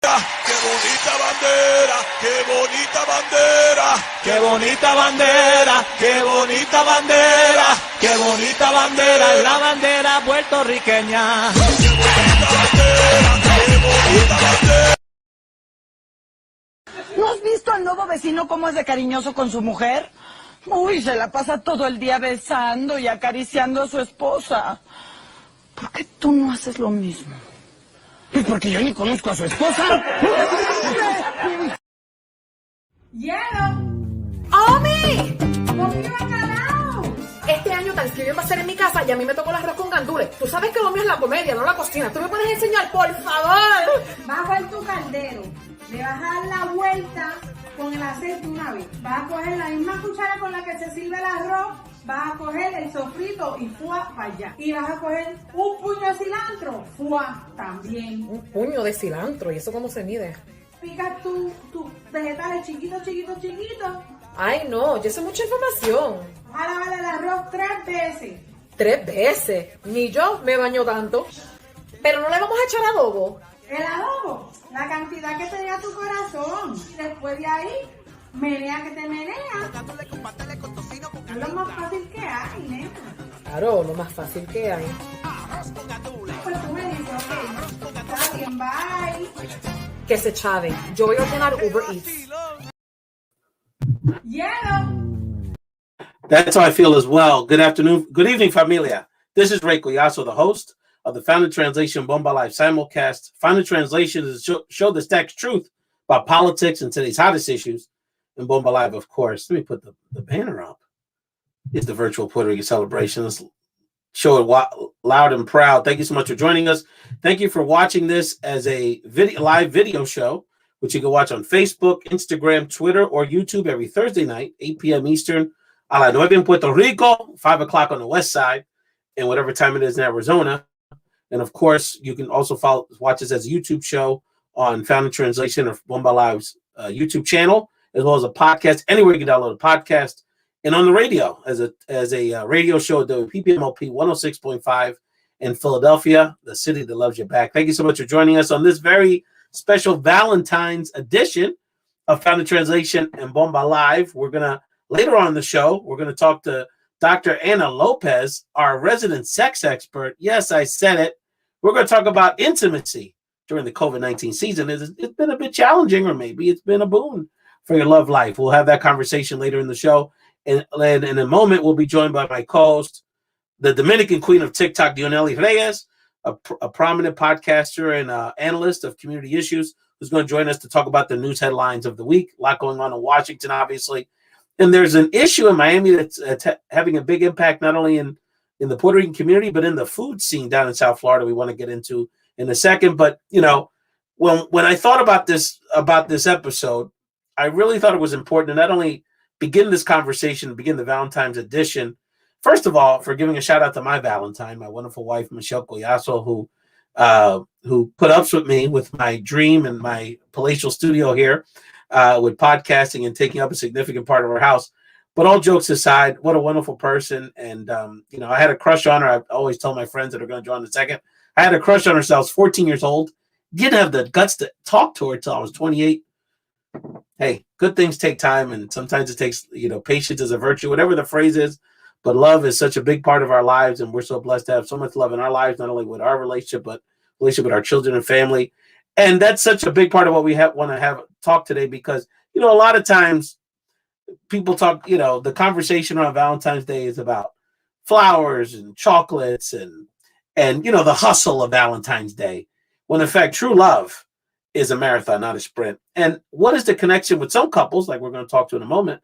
Qué bonita bandera, qué bonita bandera, qué bonita bandera, qué bonita bandera, qué bonita bandera, es la bandera puertorriqueña. qué bonita bandera, qué bonita bandera. ¿No has visto al nuevo vecino cómo es de cariñoso con su mujer? Uy, se la pasa todo el día besando y acariciando a su esposa. ¿Por qué tú no haces lo mismo? Pues porque yo ni conozco a su esposa. ¡Hielo! ¡Omi! ¡Omi bacalao! Este año Thanksgiving va a ser en mi casa y a mí me tocó el arroz con gandules. Tú sabes que lo mío es la comedia, no la cocina. ¿Tú me puedes enseñar, por favor? Vas a coger tu caldero, le vas a dar la vuelta con el aceite una vez. Vas a coger la misma cuchara con la que se sirve el arroz, vas a coger el sofrito y fuá para allá. Y vas a coger un puño de cilantro, fuá también. Un puño de cilantro, ¿y eso cómo se mide? Pica tus vegetales chiquitos. Ay, no, yo sé mucha información. Vas a lavar el arroz 3 veces. 3 veces, ni yo me baño tanto. Pero no le vamos a echar adobo. El adobo, la cantidad que te dé a tu corazón. Y después de ahí, menea que te menea. Es lo más fácil que hay, nena. Claro, lo más fácil que hay. Pues tú me dices, ok, está bien, bye. Que se chave. Yo voy a ordenar Uber Eats. Hielo. That's how I feel as well. Good afternoon. Good evening, familia. This is Ray Collazo, the host of the Founded Translation Bomba Live simulcast. Founded Translation is a show that stacks truth about politics and today's hottest issues. And Bomba Live, of course. Let me put the banner up. It's the virtual Puerto Rican celebration. Let's show it loud and proud. Thank you so much for joining us. Thank you for watching this as a live video show, which you can watch on Facebook, Instagram, Twitter, or YouTube every Thursday night, 8 p.m. Eastern, a las 9 in Puerto Rico, 5 o'clock on the west side, and whatever time it is in Arizona. And, of course, you can also watch us as a YouTube show on Founded Translation or Bomba Live's YouTube channel, as well as a podcast, anywhere you can download a podcast, and on the radio as a radio show at WPPMLP 106.5 in Philadelphia, the city that loves you back. Thank you so much for joining us on this very special Valentine's edition of Founded Translation and Bomba Live. We're going to, later on in the show, we're going to talk to Dr. Ana Lopez, our resident sex expert. Yes, I said it. We're going to talk about intimacy during the COVID-19 season. It's been a bit challenging, or maybe it's been a boon for your love life. We'll have that conversation later in the show. And in a moment, we'll be joined by my co-host, the Dominican queen of TikTok, Dionely Reyes, a prominent podcaster and analyst of community issues, who's going to join us to talk about the news headlines of the week. A lot going on in Washington, obviously. And there's an issue in Miami that's having a big impact, not only in the Puerto Rican community, but in the food scene down in South Florida. We want to get into in a second. But, you know, when I thought about this episode, I really thought it was important to not only begin this conversation, begin the Valentine's edition. First of all, for giving a shout out to my Valentine, my wonderful wife, Michelle Collazo, who put up with me with my dream and my palatial studio here with podcasting and taking up a significant part of our house. But all jokes aside, what a wonderful person. And, you know, I had a crush on her. I always tell my friends that are going to join in a second. I had a crush on her since I was 14 years old. Didn't have the guts to talk to her until I was 28. Hey, good things take time, and sometimes it takes, you know, patience is a virtue, whatever the phrase is. But love is such a big part of our lives, and we're so blessed to have so much love in our lives, not only with our relationship, but relationship with our children and family. And that's such a big part of what we want to have talk today, because, you know, a lot of times people talk, you know, the conversation around Valentine's Day is about flowers and chocolates and you know, the hustle of Valentine's Day, when in fact true love is a marathon, not a sprint. And what is the connection with some couples, like we're going to talk to in a moment?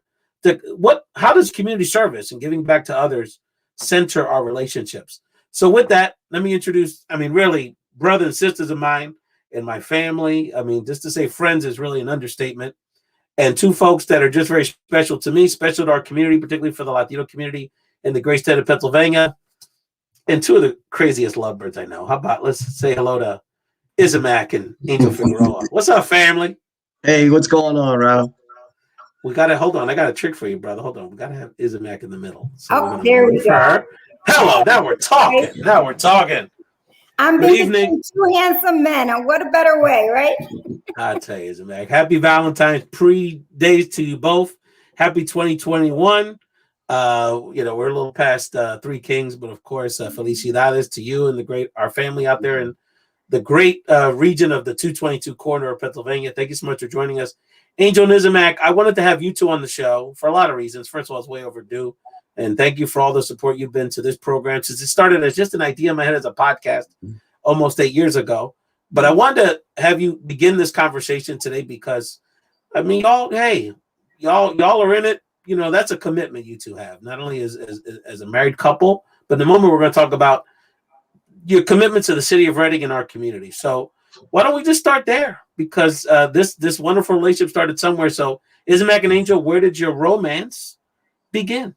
How does community service and giving back to others center our relationships? So with that, let me introduce, really brothers and sisters of mine in my family. Just to say friends is really an understatement. And two folks that are just very special to me, special to our community, particularly for the Latino community in the great state of Pennsylvania. And two of the craziest lovebirds I know. How about, let's say hello to Isamac and Angel Figueroa. What's up, family? Hey, what's going on, Rob? We got to, hold on. I got a trick for you, brother. Hold on. We got to have Isamac in the middle. So there we go. Hello. Now we're talking. I'm Good busy evening. between two handsome men. What a better way, right? I tell you, Isamac. Happy Valentine's days to you both. Happy 2021. We're a little past Three Kings, but of course, felicidades to you and our family out there in the great region of the 222 corner of Pennsylvania. Thank you so much for joining us. Angel and Isamac, I wanted to have you two on the show for a lot of reasons. First of all, it's way overdue. And thank you for all the support you've been to this program since it started as just an idea in my head as a podcast almost 8 years ago. But I wanted to have you begin this conversation today because, I mean, y'all are in it. You know, that's a commitment you two have, not only as a married couple, but in the moment we're going to talk about your commitment to the city of Reading and our community. So why don't we just start there? Because this wonderful relationship started somewhere. So Isamac and Angel, where did your romance begin?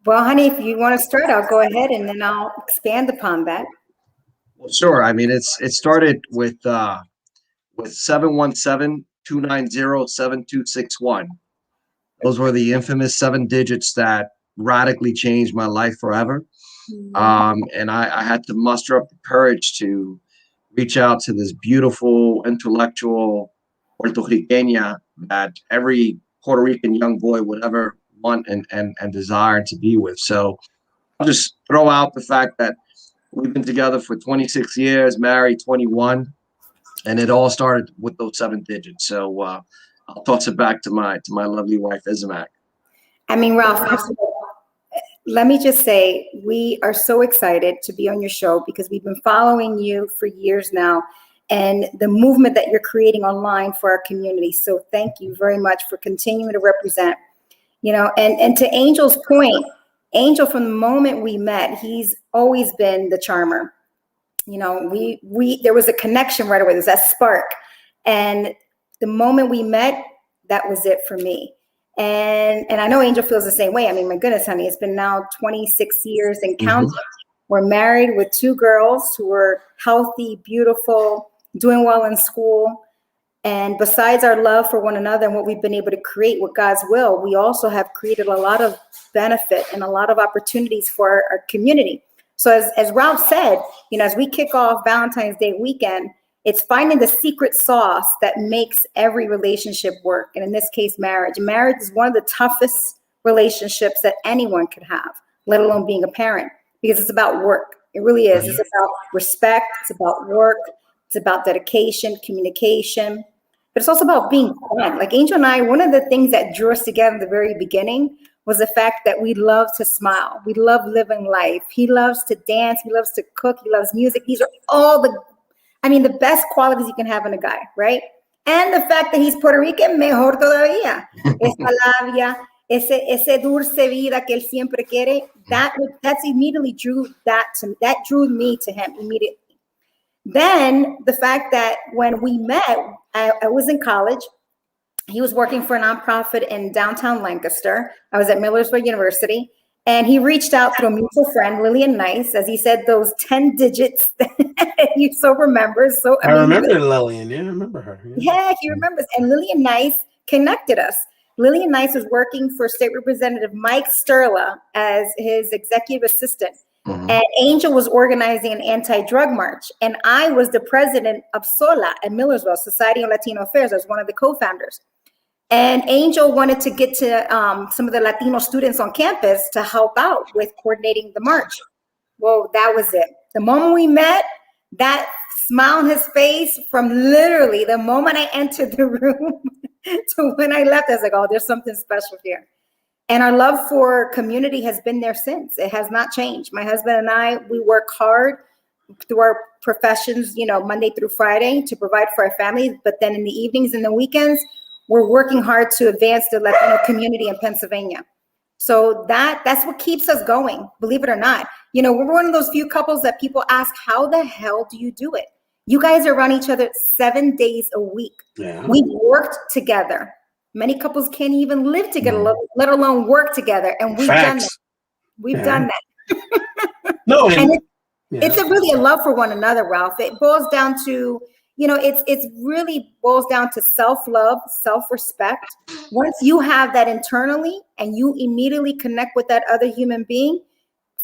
Well, honey, if you want to start, I'll go ahead and then I'll expand upon that. Well, sure. I mean, it started with 717-290-7261. Those were the infamous 7 digits that radically changed my life forever. And I had to muster up the courage to reach out to this beautiful, intellectual Puerto Riqueña that every Puerto Rican young boy would ever want and desire to be with. So I'll just throw out the fact that we've been together for 26 years, married 21, and it all started with those 7 digits. So I'll toss it back to my lovely wife, Isamac. I mean, Ralph, first of all, let me just say, we are so excited to be on your show because we've been following you for years now and the movement that you're creating online for our community. So thank you very much for continuing to represent. You know, and to Angel's point, Angel, from the moment we met, he's always been the charmer. You know, there was a connection right away. There's that spark. And the moment we met, that was it for me. And I know Angel feels the same way. I mean, my goodness, honey, it's been now 26 years and counting. We're married with 2 girls who are healthy, beautiful, doing well in school. And besides our love for one another and what we've been able to create with God's will, we also have created a lot of benefit and a lot of opportunities for our community. So as Ralph said, you know, as we kick off Valentine's Day weekend, it's finding the secret sauce that makes every relationship work. And in this case, marriage. Marriage is one of the toughest relationships that anyone could have, let alone being a parent, because it's about work. It really is. It's about respect. It's about work. It's about dedication, communication. But it's also about being fun. Like Angel and I, one of the things that drew us together in the very beginning was the fact that we love to smile. We love living life. He loves to dance. He loves to cook. He loves music. These are all the best qualities you can have in a guy, right? And the fact that he's Puerto Rican, mejor todavía. Esa labia, ese dulce vida que él siempre quiere, that's immediately drew me to him immediately. Then the fact that when we met, I was in college. He was working for a nonprofit in downtown Lancaster. I was at Millersville University. And he reached out through a mutual friend, Lillian Nice, as he said, those 10 digits that he so remembers. So I remember Lillian. Yeah, I remember her. Yeah, he remembers. And Lillian Nice connected us. Lillian Nice was working for State Representative Mike Sterla as his executive assistant. And Angel was organizing an anti-drug march. And I was the president of SOLA at Millersville, Society on Latino Affairs. I was one of the co-founders. And Angel wanted to get to some of the Latino students on campus to help out with coordinating the march. Well, that was it. The moment we met, that smile on his face from literally the moment I entered the room to when I left, I was like, oh, there's something special here. And our love for community has been there since. It has not changed. My husband and I, we work hard through our professions, you know, Monday through Friday to provide for our families. But then in the evenings and the weekends, we're working hard to advance the Latino community in Pennsylvania. So that's what keeps us going, believe it or not. You know, we're one of those few couples that people ask, how the hell do you do it? You guys are around each other 7 days a week. Yeah. We've worked together. Many couples can't even live together, let alone work together. And we've done that. We've done that. No, it's really a love for one another, Ralph. It boils down to, you know, it's really boils down to self-love, self-respect. Once you have that internally and you immediately connect with that other human being,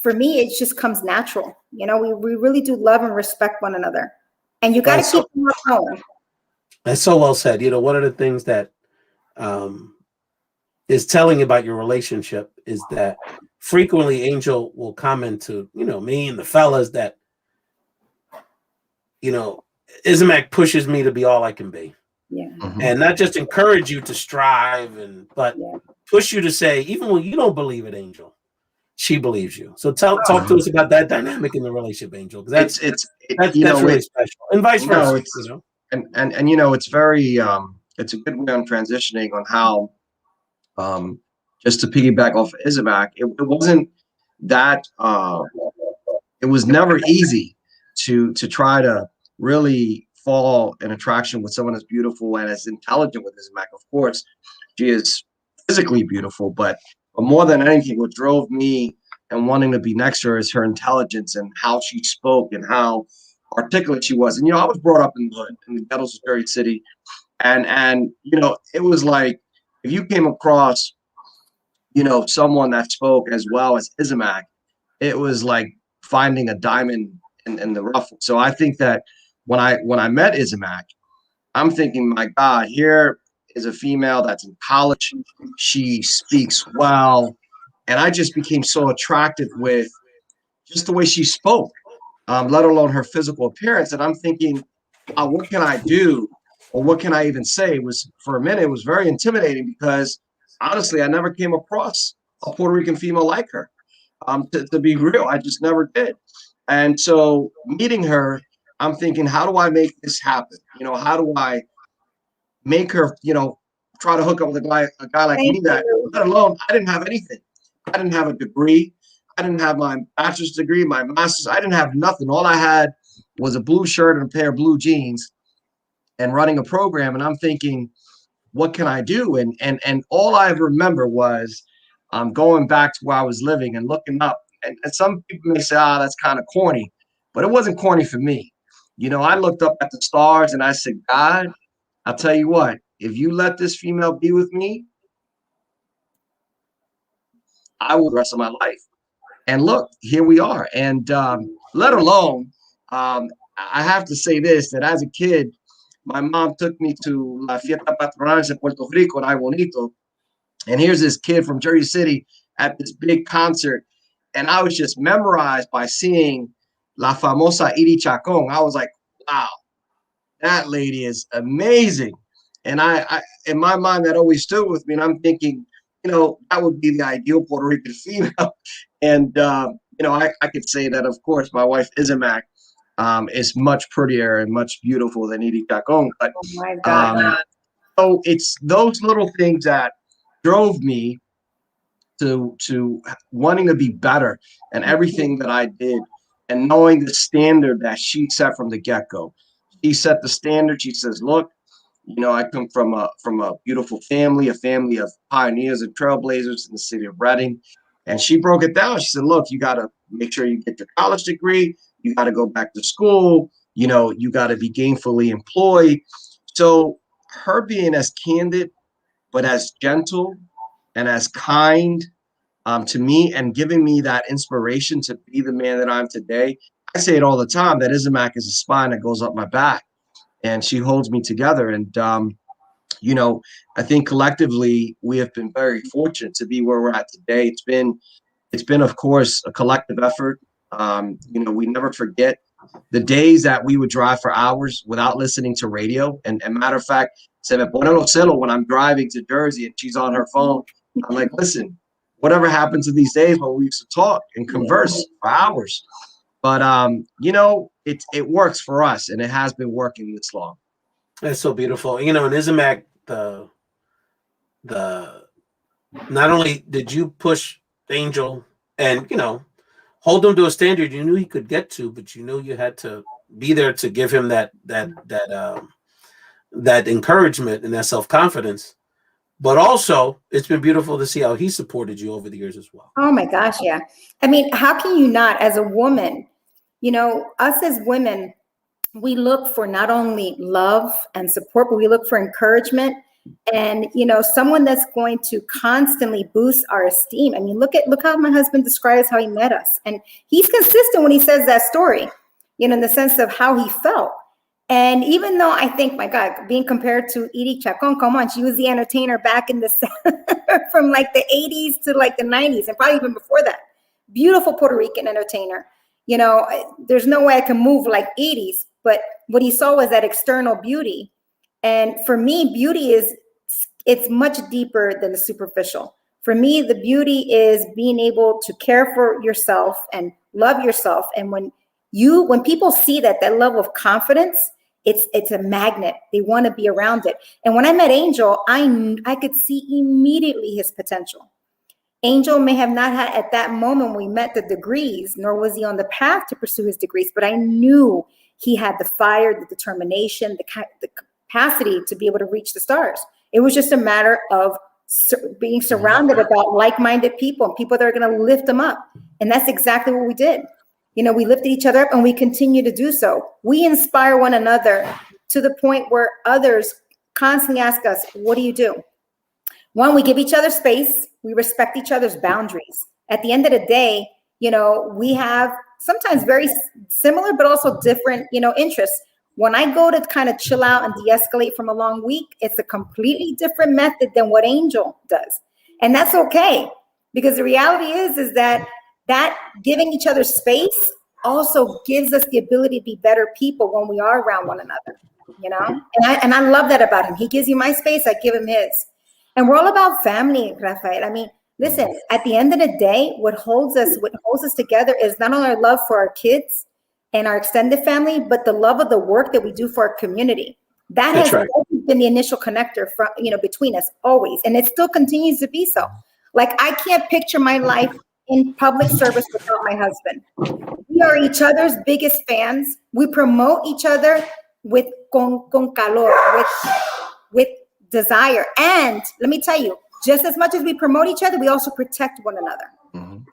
for me, it just comes natural. You know, we really do love and respect one another, and you got to keep them going. That's so well said. You know, one of the things that is telling about your relationship is that frequently Angel will comment to, you know, me and the fellas that, you know, Isamac pushes me to be all I can be. Yeah. And not just encourage you to strive, but push you to say, even when you don't believe it, Angel, she believes you. So talk to us about that dynamic in the relationship, Angel. Because that's really special, and vice versa. You know, and you know, it's very it's a good way on transitioning on how just to piggyback off Isamac, it wasn't that it was never easy to try to really fall in attraction with someone as beautiful and as intelligent with Isamac. Of course, she is physically beautiful, but more than anything, what drove me and wanting to be next to her is her intelligence and how she spoke and how articulate she was. And, you know, I was brought up in the ghettos of Jersey City. And, you know, it was like, if you came across, you know, someone that spoke as well as Isamac, it was like finding a diamond in the rough. So I think that when I met Isamac, I'm thinking, my God, here is a female that's in college. She speaks well. And I just became so attracted with just the way she spoke, let alone her physical appearance. And I'm thinking, what can I do? Or what can I even say? It was, for a minute, it was very intimidating because honestly, I never came across a Puerto Rican female like her. To be real, I just never did. And so meeting her, I'm thinking, how do I make this happen? You know, how do I make her, you know, try to hook up with a guy like me that, let alone, I didn't have anything. I didn't have a degree. I didn't have my bachelor's degree, my master's. I didn't have nothing. All I had was a blue shirt and a pair of blue jeans and running a program. And I'm thinking, what can I do? And all I remember was going back to where I was living and looking up. And some people may say, that's kind of corny, but it wasn't corny for me. You know, I looked up at the stars and I said, God, I'll tell you what, if you let this female be with me, I will the rest of my life. And look, here we are. And let alone, I have to say this, that as a kid, my mom took me to La Fiesta Patronal in Puerto Rico and Ay Bonito. And here's this kid from Jersey City at this big concert. And I was just memorized by seeing La Famosa Iri Chacon. I was like, wow, that lady is amazing. And I in my mind, that always stood with me. And I'm thinking, you know, that would be the ideal Puerto Rican female. And, you know, I could say that, of course, my wife Isamac is much prettier and much beautiful than Iri Chacon. But so it's those little things that drove me to wanting to be better and everything that I did, and knowing the standard that she set from the get-go. She set the standard. She says, look, you know, I come from a beautiful family, a family of pioneers and trailblazers in the city of Reading. And she broke it down. She said, look, you got to make sure you get your college degree. You got to go back to school. You know, you got to be gainfully employed. So her being as candid, but as gentle and as kind to me, and giving me that inspiration to be the man that I'm today. I say it all the time that Isamac is a spine that goes up my back, and she holds me together. And, you know, I think collectively we have been very fortunate to be where we're at today. It's been, of course, a collective effort. You know, we never forget the days that we would drive for hours without listening to radio. And matter of fact, se me pone los celos when I'm driving to Jersey and she's on her phone. I'm like, listen, whatever happens in these days when we used to talk and converse for hours. But, you know, it works for us, and it has been working this long. That's so beautiful. You know, and Isamac, the not only did you push Angel and, you know, hold him to a standard you knew he could get to, but you knew you had to be there to give him that encouragement and that self-confidence. But also, it's been beautiful to see how he supported you over the years as well. Oh my gosh, yeah. I mean, how can you not, as a woman, you know, us as women, we look for not only love and support, but we look for encouragement. And, you know, someone that's going to constantly boost our esteem. I mean, look how my husband describes how he met us. And he's consistent when he says that story, you know, in the sense of how he felt. And even though I think, my God, being compared to Edie Chacon, come on, she was the entertainer back in the from like the 80s to like the 90s and probably even before that. Beautiful Puerto Rican entertainer. You know, there's no way I can move like Edie's, but what he saw was that external beauty. And for me, beauty it's much deeper than the superficial. For me, the beauty is being able to care for yourself and love yourself. And when people see that level of confidence, it's a magnet. They want to be around it. And when I met Angel, I could see immediately his potential. Angel may have not had at that moment when we met the degrees, nor was he on the path to pursue his degrees, but I knew he had the fire, the determination, the capacity to be able to reach the stars. It was just a matter of being surrounded about like-minded people and people that are going to lift them up. And that's exactly what we did. You know, we lifted each other up and we continue to do so. We inspire one another to the point where others constantly ask us, what do you do? One, we give each other space. We respect each other's boundaries. At the end of the day, you know, we have sometimes very similar, but also different, you know, interests. When I go to kind of chill out and de-escalate from a long week, it's a completely different method than what Angel does. And that's okay, because the reality is that giving each other space also gives us the ability to be better people when we are around one another, you know? And I love that about him. He gives you my space, I give him his. And we're all about family, Rafael. I mean, listen, at the end of the day, what holds us together is not only our love for our kids and our extended family, but the love of the work that we do for our community. That has always been the initial connector from, you know, between us, always. And it still continues to be so. Like, I can't picture my life in public service without my husband. We are each other's biggest fans. We promote each other with con calor, with desire. And let me tell you, just as much as we promote each other, we also protect one another.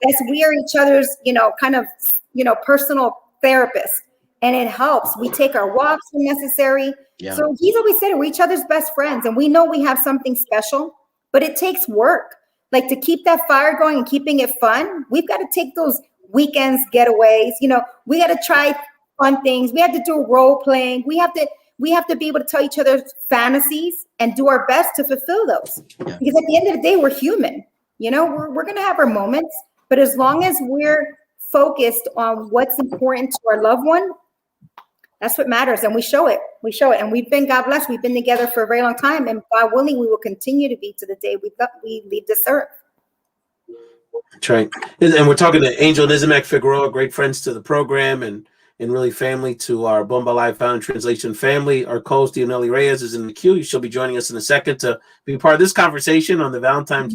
As we are each other's, you know, kind of, you know, personal therapists. And it helps. We take our walks when necessary. Yeah. So he's always said it, we're each other's best friends. And we know we have something special, but it takes work. Like, to keep that fire going and keeping it fun, we've got to take those weekends getaways. You know, we got to try fun things. We have to do role playing. We have to be able to tell each other fantasies and do our best to fulfill those. Yeah. Because at the end of the day, we're human. You know, we're going to have our moments, but as long as we're focused on what's important to our loved one, that's what matters. And we show it. And God bless, we've been together for a very long time. And God willing, we will continue to be to the day we leave this earth. That's right. And we're talking to Angel and Isamac Figueroa, great friends to the program and really family to our Bomba Live Found Translation family. Our co-host, Dionely Reyes, is in the queue. She'll be joining us in a second to be part of this conversation on the Valentine's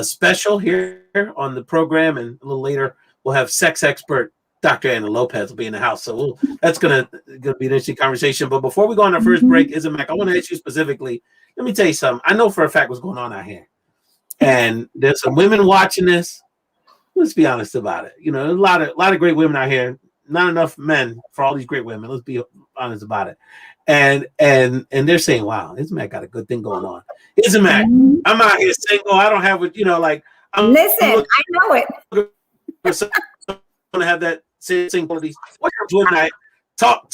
special here on the program. And a little later, we'll have sex expert Dr. Ana Lopez will be in the house. So that's gonna be an interesting conversation. But before we go on our first break, Isamac, I want to ask you specifically, let me tell you something. I know for a fact what's going on out here. And there's some women watching this. Let's be honest about it. You know, there's a lot of great women out here. Not enough men for all these great women. Let's be honest about it. And they're saying, wow, Isamac got a good thing going on. Isamac, I'm out here single. I don't have it, you know, like I know it. To have that same qualities. What women I talk.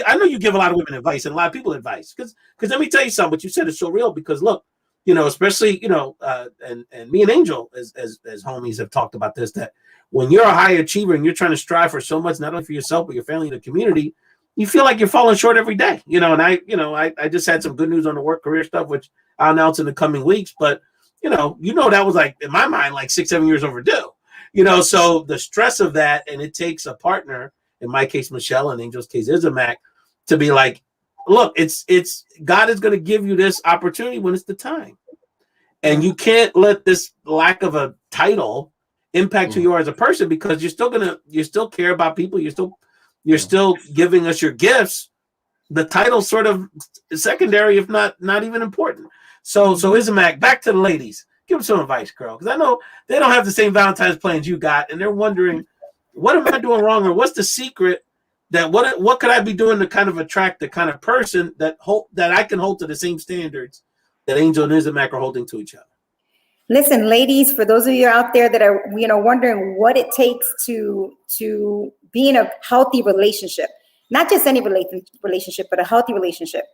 I know you give a lot of women advice and a lot of people advice because let me tell you something. What you said is so real. Because look, you know, especially you know, and me and Angel as homies have talked about this. That when you're a high achiever and you're trying to strive for so much, not only for yourself but your family and the community, you feel like you're falling short every day. You know, and I just had some good news on the work career stuff, which I'll announce in the coming weeks. But you know that was like in my mind like 6-7 years overdue. You know, so the stress of that, and it takes a partner, in my case, Michelle, in Angel's case, Isamac, to be like, look, it's God is going to give you this opportunity when it's the time. And you can't let this lack of a title impact who you are as a person, because you still care about people. You're still giving us your gifts. The title's sort of secondary, if not even important. So Isamac, back to the ladies. Give them some advice, girl, because I know they don't have the same Valentine's plans you got, and they're wondering, what am I doing wrong, or what's the secret that what could I be doing to kind of attract the kind of person that I can hold to the same standards that Angel and Isamac are holding to each other? Listen, ladies, for those of you out there that are, wondering what it takes to be in a healthy relationship, not just any relationship, but a healthy relationship.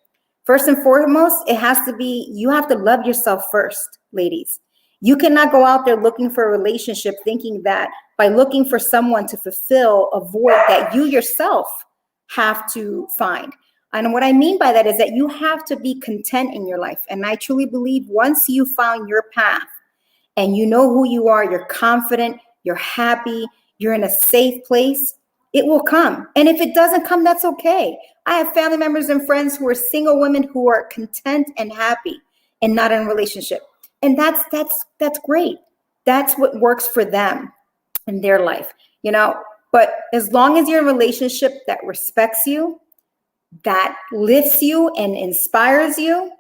First and foremost, you have to love yourself first, ladies. You cannot go out there looking for a relationship thinking that by looking for someone to fulfill a void that you yourself have to find. And what I mean by that is that you have to be content in your life. And I truly believe once you found your path and you know who you are, you're confident, you're happy, you're in a safe place, it will come. And if it doesn't come, that's okay. I have family members and friends who are single women who are content and happy and not in a relationship. And that's great. That's what works for them in their life, But as long as you're in a relationship that respects you, that lifts you and inspires you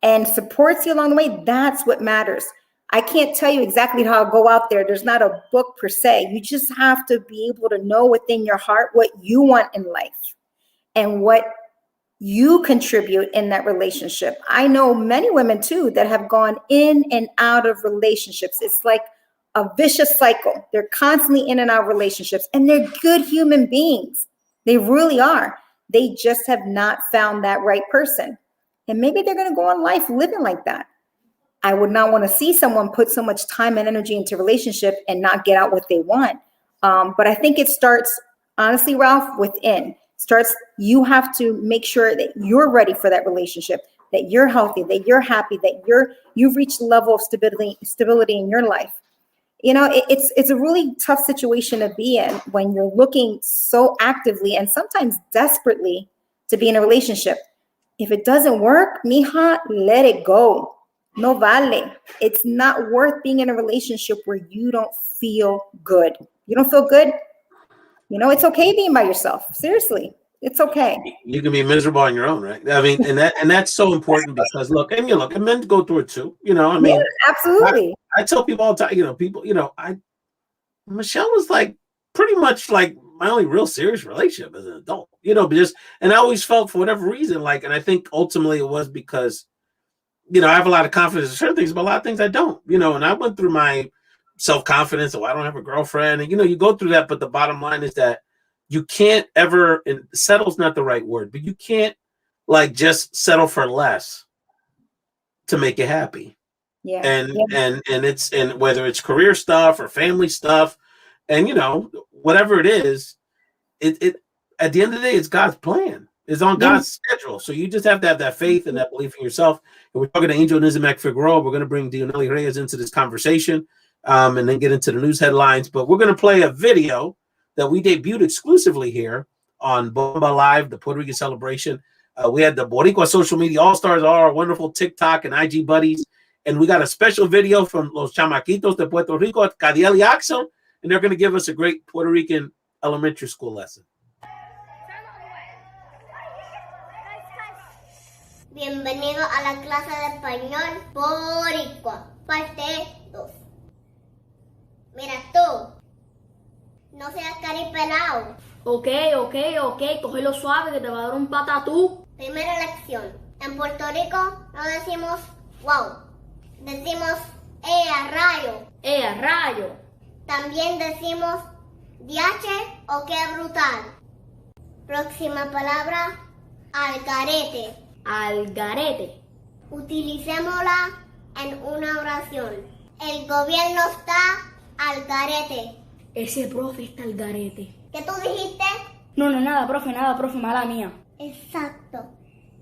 and supports you along the way, that's what matters. I can't tell you exactly how to go out there. There's not a book per se. You just have to be able to know within your heart what you want in life and what you contribute in that relationship. I know many women too that have gone in and out of relationships. It's like a vicious cycle. They're constantly in and out of relationships, and they're good human beings. They really are. They just have not found that right person. And maybe they're going to go on life living like that. I would not want to see someone put so much time and energy into a relationship and not get out what they want. But I think it starts, honestly, Ralph, within. You have to make sure that you're ready for that relationship, that you're healthy, that you're happy, that you've reached a level of stability in your life. It's a really tough situation to be in when you're looking so actively and sometimes desperately to be in a relationship. If it doesn't work, mija, let it go. No vale. It's not worth being in a relationship where you don't feel good. You don't feel good? It's okay being by yourself. Seriously, it's okay. You can be miserable on your own, right? I mean, and that's so important because and men go through it too. Yeah, absolutely. I tell people all the time, Michelle was like pretty much like my only real serious relationship as an adult, and I always felt for whatever reason, and I think ultimately it was because, I have a lot of confidence in certain things, but a lot of things I don't, and I went through my self-confidence. I don't have a girlfriend. And, you go through that. But the bottom line is that you can't ever, and settle's not the right word, but you can't just settle for less to make you happy. Yeah. And whether it's career stuff or family stuff and, whatever it is, it at the end of the day, it's God's plan. It's on God's schedule. So you just have to have that faith and that belief in yourself. And we're talking to Angel and Isamac Figueroa. We're going to bring Dionely Reyes into this conversation and then get into the news headlines. But we're going to play a video that we debuted exclusively here on Bomba Live, the Puerto Rican celebration. We had the Boricua social media all-stars, all our wonderful TikTok and IG buddies. And we got a special video from Los Chamaquitos de Puerto Rico, Cadiel y Axel, and they're going to give us a great Puerto Rican elementary school lesson. Bienvenido a la clase de español Boricua, parte 2. Mira tú, no seas caripelao. Ok, cógelo suave que te va a dar un patatú. Primera lección. En Puerto Rico no decimos wow, decimos a rayo. A rayo. También decimos diache o qué brutal. Próxima palabra, algarete. Algarete. Utilicémosla en una oración. El gobierno está al garete. Ese profe está al garete. ¿Qué tú dijiste? No, nada, profe, mala mía. Exacto.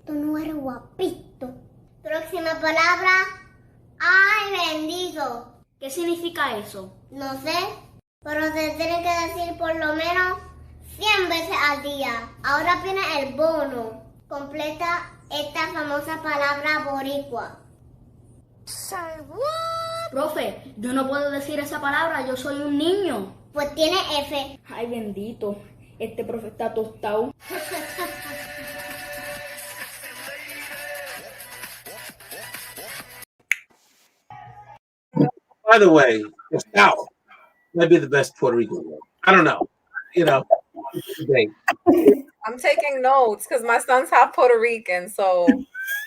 Tú no eres guapito. Próxima palabra. ¡Ay, bendito! ¿Qué significa eso? No sé, pero se tiene que decir por lo menos 100 veces al día. Ahora viene el bono. Completa esta famosa palabra boricua. Say what? Profe, yo no puedo decir esa palabra, yo soy un niño. Pues tiene F. Ay, bendito, este profe está tostado. By the way, the South might be the best Puerto Rican word. I don't know. I'm taking notes because my son's half Puerto Rican, so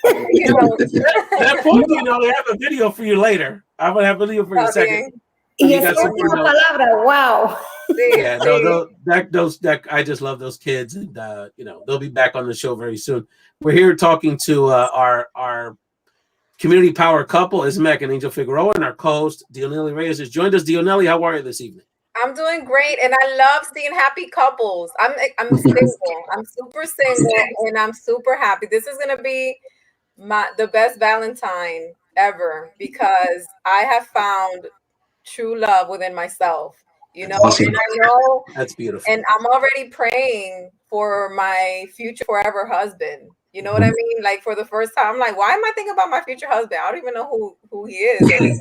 That point, you know, they have a video for you later. I'm gonna have a video for you in a second. Y esa última palabra, wow. Yeah, no, that I just love those kids, and you know, they'll be back on the show very soon. We're here talking to our community power couple, Isamac and Angel Figueroa, and our co-host Dionely Reyes has joined us. Dionely, how are you this evening? I'm doing great, and I love seeing happy couples. I'm single. I'm super single, and I'm super happy. This is gonna be the best Valentine ever because I have found true love within myself. You know, awesome. and I know that's beautiful. And I'm already praying for my future forever husband. You know what I mean? Like for the first time, I'm like, why am I thinking about my future husband? I don't even know who he is.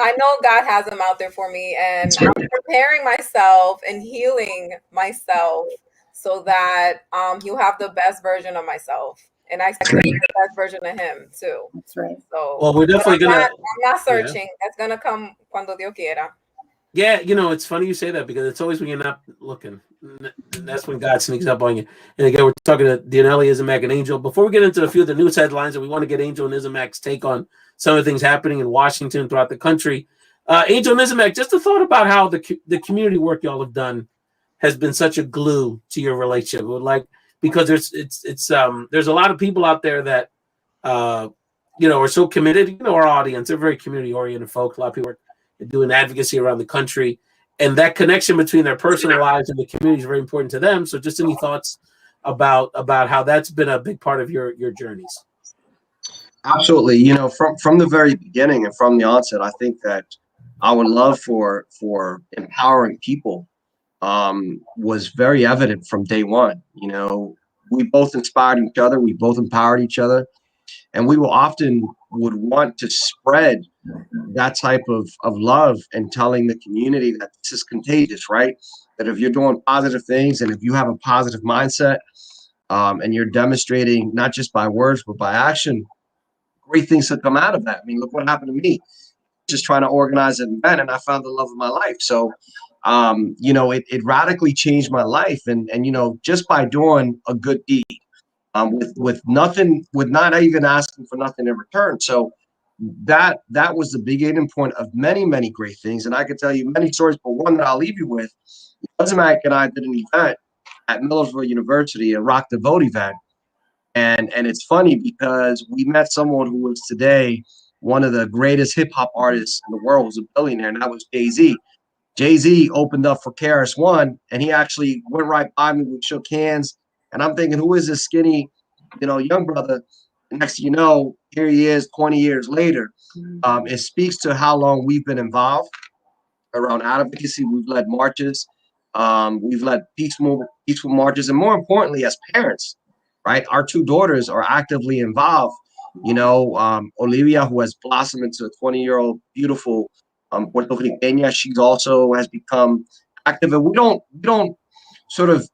I know God has him out there for me, and I'm preparing myself and healing myself so that he'll have the best version of myself. And I expect the best version of him too. That's right. So, well, we're definitely I'm not searching. Yeah. That's gonna come cuando Dios quiera. Yeah, you know, it's funny you say that because it's always when you're not looking. That's when God sneaks up on you. And again, we're talking to Dionely, Isamac, and Angel. Before we get into a few of the news headlines, and we want to get Angel and Isamac's take on some of the things happening in Washington throughout the country. Angel and Isamac, just a thought about how the community work y'all have done has been such a glue to your relationship. Like, because there's a lot of people out there that you know, are so committed. You know, our audience, they're very community oriented folks. A lot of people are doing advocacy around the country, and that connection between their personal lives and the community is very important to them. So just any thoughts about how that's been a big part of your journeys? Absolutely. You know, from the very beginning and from the onset, I think that our love for empowering people was very evident from day one. You know, we both inspired each other. We both empowered each other. And we will often would want to spread that type of love and telling the community that this is contagious, right? That if you're doing positive things and if you have a positive mindset and you're demonstrating not just by words, but by action, great things will come out of that. I mean, look what happened to me. Just trying to organize an event and I found the love of my life. So, you know, it radically changed my life. And, you know, just by doing a good deed, with nothing, with not even asking for nothing in return. So that was the beginning point of many, many great things. And I could tell you many stories, but one that I'll leave you with, Isamac and I did an event at Millersville University, a Rock the Vote event. And it's funny because we met someone who was today one of the greatest hip hop artists in the world, was a billionaire, and that was Jay-Z. Jay-Z opened up for KRS-One, and he actually went right by me. We shook hands. And I'm thinking, who is this skinny, you know, young brother? And next thing you know, here he is 20 years later. It speaks to how long we've been involved around advocacy. We've led marches. We've led peaceful marches. And more importantly, as parents, right? Our two daughters are actively involved. You know, Olivia, who has blossomed into a 20-year-old beautiful Puerto Riqueña, she's also has become active. And we don't sort of,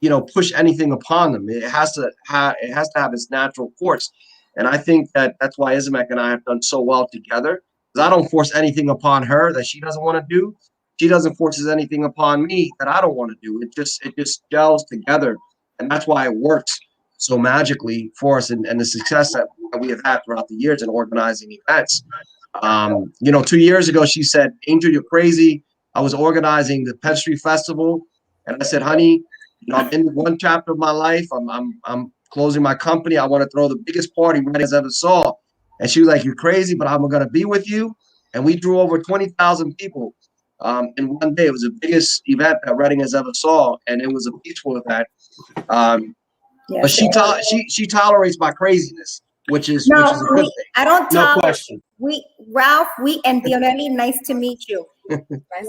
you know, push anything upon them. It has to have its natural course. And I think that's why Isamac and I have done so well together. Because I don't force anything upon her that she doesn't want to do. She doesn't force anything upon me that I don't want to do. It just gels together. And that's why it works so magically for us and the success that we have had throughout the years in organizing events. You know, 2 years ago, she said, Angel, you're crazy. I was organizing the Penn Street Festival. And I said, honey, you know, I'm in one chapter of my life. I'm closing my company. I want to throw the biggest party Redding's ever saw. And she was like, you're crazy, but I'm going to be with you. And we drew over 20,000 people in one day. It was the biggest event that Redding has ever saw. And it was a peaceful event. But she tolerates my craziness, which is a good thing. I don't no question. Ralph, and Dionely, nice to meet you.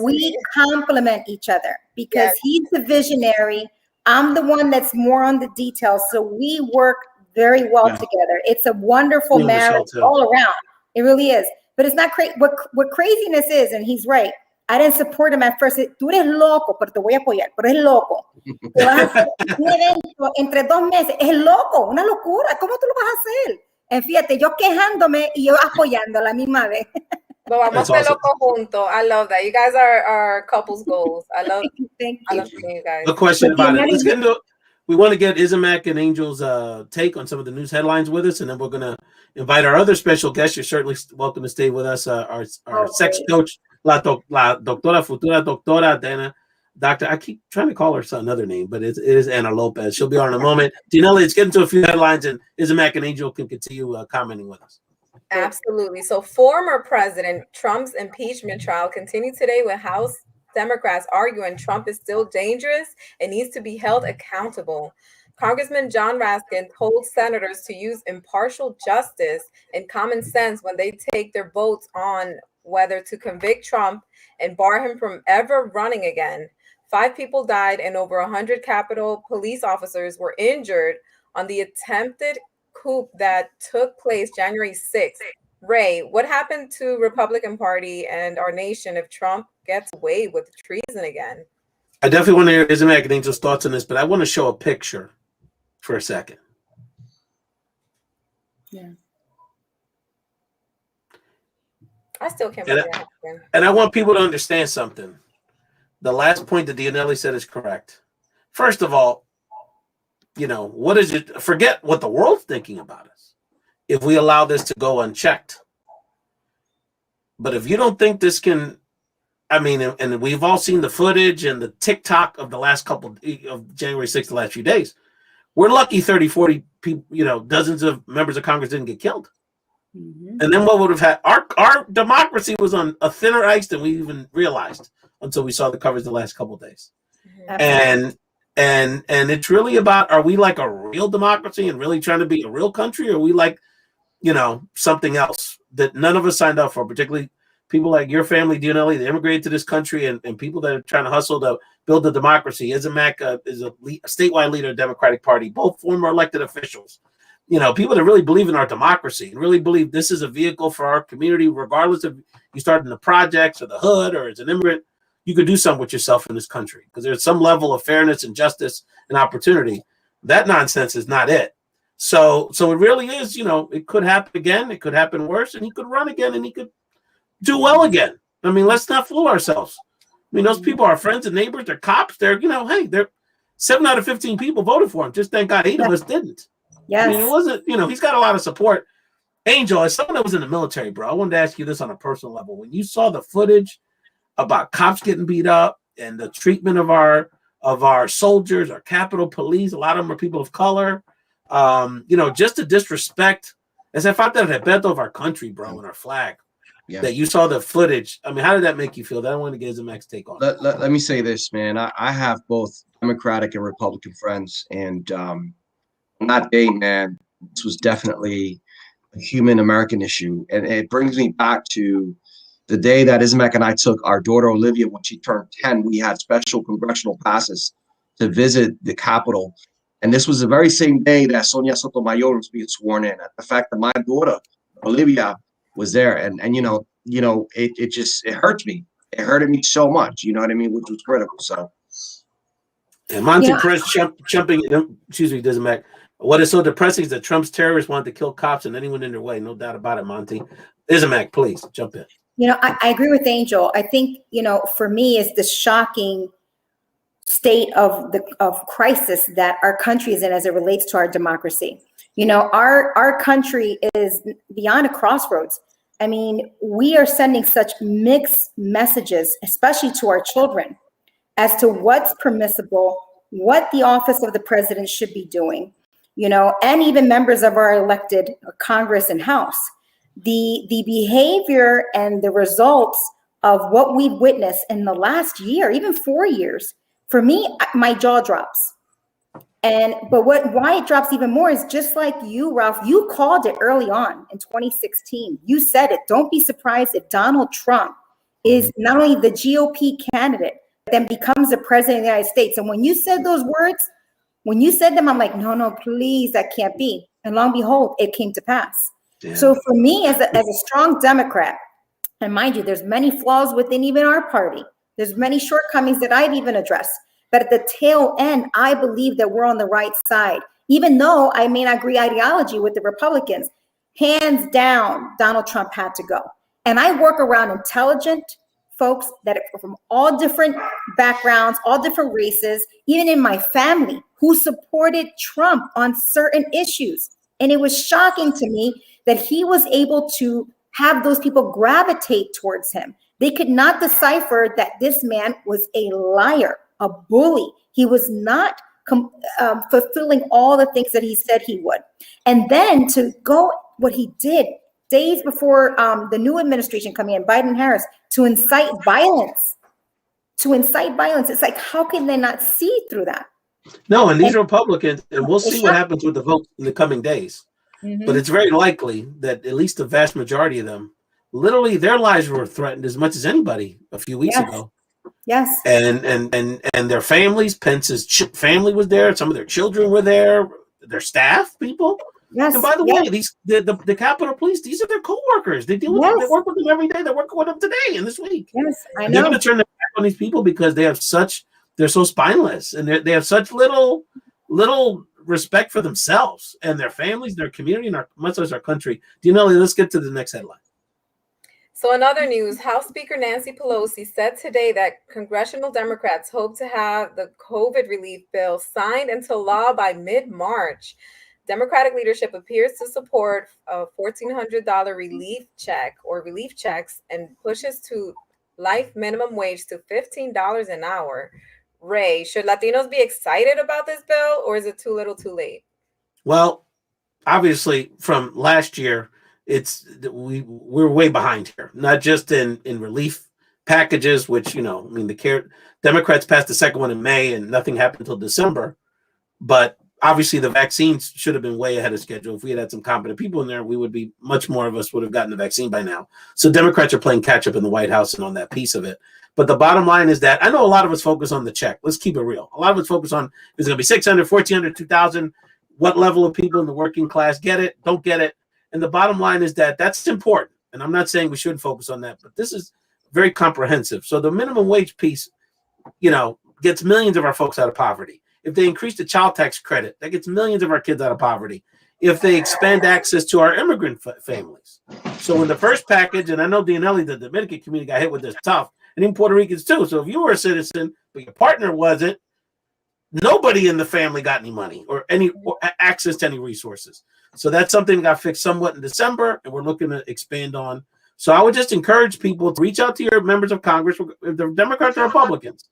We complement each other because he's the visionary. I'm the one that's more on the details. So we work very well together. It's a wonderful marriage all around. It really is. But it's not crazy. What craziness is, and he's right. I didn't support him at first. Tú eres loco, pero te voy a apoyar. Pero es loco. Te vas a hacer un evento entre 2 meses. Es loco, una locura. ¿Cómo tú lo vas a hacer? Fíjate, yo quejándome y yo apoyando a la misma vez. Lo vamos a hacer loco juntos. I love that. You guys are couples goals. I love seeing you guys. No question about it. we want to get Isamac and Angel's take on some of the news headlines with us, and then we're going to invite our other special guest. You're certainly welcome to stay with us. Our sex coach, la doctora, futura doctora, Dana. Doctor, I keep trying to call her another name, but it is Ana Lopez. She'll be on in a moment. Dionely, let's get into a few headlines, and Isamac and Angel can continue commenting with us. Absolutely. So former President Trump's impeachment trial continued today with House Democrats arguing Trump is still dangerous and needs to be held accountable. Congressman John Raskin told senators to use impartial justice and common sense when they take their votes on whether to convict Trump and bar him from ever running again. 5 people died and over 100 Capitol police officers were injured on the attempted coup that took place January 6th. Ray, what happened to Republican Party and our nation if Trump gets away with treason again? I definitely want to hear Isamac and Angel's thoughts on this, but I want to show a picture for a second. Yeah. I still can't believe that happened. And I want people to understand something. The last point that Dionely said is correct. First of all, what is it? Forget what the world's thinking about us if we allow this to go unchecked. But if you don't think this can, and we've all seen the footage and the TikTok of the last couple of January 6th, the last few days. We're lucky 30, 40 people, dozens of members of Congress didn't get killed. Mm-hmm. And then what would have had our democracy was on a thinner ice than we even realized until we saw the coverage the last couple of days. Mm-hmm. And it's really about, are we like a real democracy and really trying to be a real country? Or are we like, something else that none of us signed up for, particularly people like your family, Dionely, they immigrated to this country, and people that are trying to hustle to build a democracy. Isamac is a statewide leader of the Democratic Party, both former elected officials. People that really believe in our democracy and really believe this is a vehicle for our community, regardless of you start in the projects or the hood or as an immigrant, you could do something with yourself in this country because there's some level of fairness and justice and opportunity. That nonsense is not it. So it really is, it could happen again. It could happen worse, and he could run again, and he could do well again. Let's not fool ourselves. Those people are friends and neighbors. They're cops. They're, they're 7 out of 15 people voted for him. Just thank God 8 of us didn't. Yes. It wasn't, he's got a lot of support. Angel, as someone that was in the military, bro, I wanted to ask you this on a personal level. When you saw the footage about cops getting beat up and the treatment of our soldiers, our Capitol Police, a lot of them are people of color, just the disrespect, as I found that at of our country, bro, and our flag. Yeah. That you saw the footage. How did that make you feel? That I want to get Isamac's take on. Let me say this, man. I have both Democratic and Republican friends, and on that day, man, this was definitely a human American issue, and it brings me back to the day that Isamac and I took our daughter Olivia when she turned 10. We had special congressional passes to visit the Capitol, and this was the very same day that Sonia Sotomayor was being sworn in. The fact that my daughter Olivia was there, and it hurts me. It hurted me so much, you know what I mean, which was critical. So, and Monty Press jumping. Excuse me, Isamac. What is so depressing is that Trump's terrorists wanted to kill cops and anyone in their way. No doubt about it, Monty. Isamac, please jump in. I agree with Angel. I think for me is the shocking state of crisis that our country is in as it relates to our democracy. Our country is beyond a crossroads. We are sending such mixed messages, especially to our children, as to what's permissible, what the office of the president should be doing, and even members of our elected Congress and House. The behavior and the results of what we've witnessed in the last year, even 4 years, for me, my jaw drops. But why it drops even more is just like you, Ralph, you called it early on in 2016. You said it. Don't be surprised if Donald Trump is not only the GOP candidate, but then becomes the president of the United States. And when you said those words, when you said them, I'm like, no, please, that can't be. And lo and behold, it came to pass. Damn. So for me, as a strong Democrat, and mind you, there's many flaws within even our party. There's many shortcomings that I've even addressed. But at the tail end, I believe that we're on the right side. Even though I may not agree ideology with the Republicans, hands down, Donald Trump had to go. And I work around intelligent folks that are from all different backgrounds, all different races. Even in my family, who supported Trump on certain issues. And it was shocking to me that he was able to have those people gravitate towards him. They could not decipher that this man was a liar, a bully. He was not fulfilling all the things that he said he would. And then to go what he did days before the new administration coming in, Biden-Harris, to incite violence. It's like, how can they not see through that? No, and these are Republicans, and we'll see what happens with the vote in the coming days. But it's very likely that at least the vast majority of them, literally their lives were threatened as much as anybody a few weeks ago. Yes. And their families, Pence's family was there. Some of their children were there. Their staff people. Yes. And by the way, the Capitol Police, these are their co-workers. They deal with them, they work with them every day. They're working with them today and this week. Yes, I know. They're going to turn their back on these people because they're so spineless, and they have such little respect for themselves and their families, their community, and much less our country. Dionely, let's get to the next headline. So in other news, House Speaker Nancy Pelosi said today that congressional Democrats hope to have the COVID relief bill signed into law by mid-March. Democratic leadership appears to support a $1,400 relief check or relief checks and pushes to life minimum wage to $15 an hour. Ray, should Latinos be excited about this bill, or is it too little too late? Well, obviously from last year, we're way behind here, not just in relief packages, which, the Democrats passed the second one in May and nothing happened until December. But obviously the vaccines should have been way ahead of schedule. If we had some competent people in there, much more of us would have gotten the vaccine by now. So Democrats are playing catch up in the White House and on that piece of it. But the bottom line is that I know a lot of us focus on the check. Let's keep it real. A lot of us focus on, is it going to be 600, 1,400, 2,000? What level of people in the working class get it, don't get it? And the bottom line is that that's important. And I'm not saying we shouldn't focus on that, but this is very comprehensive. So the minimum wage piece, gets millions of our folks out of poverty. If they increase the child tax credit, that gets millions of our kids out of poverty. If they expand access to our immigrant families. So in the first package, and I know Dionely, the Dominican community got hit with this tough, and even Puerto Ricans too. So if you were a citizen, but your partner wasn't, nobody in the family got any money or access to any resources. So that's something that got fixed somewhat in December, and we're looking to expand on. So I would just encourage people to reach out to your members of Congress, if they're Democrats or Republicans,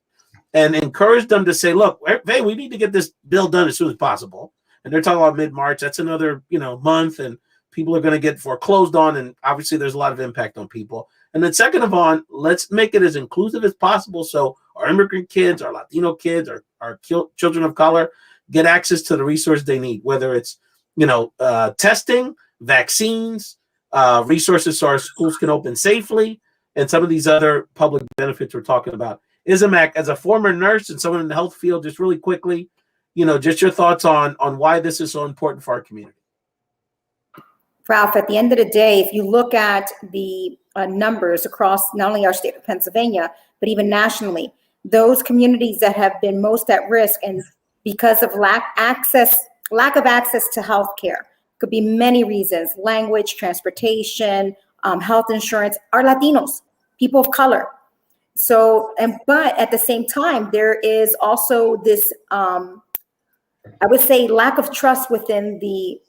and encourage them to say, look, hey, we need to get this bill done as soon as possible. And they're talking about mid-March. That's another, month, and people are going to get foreclosed on, and obviously there's a lot of impact on people. And then second of all, let's make it as inclusive as possible so our immigrant kids, our Latino kids, our children of color get access to the resources they need, whether it's, testing, vaccines, resources so our schools can open safely, and some of these other public benefits we're talking about. Isamac, as a former nurse and someone in the health field, just really quickly, just your thoughts on why this is so important for our community. Ralph, at the end of the day, if you look at the numbers across not only our state of Pennsylvania, but even nationally, those communities that have been most at risk and because of lack of access to healthcare, could be many reasons: language, transportation, health insurance, are Latinos, people of color. So, but at the same time, there is also this, I would say, lack of trust within the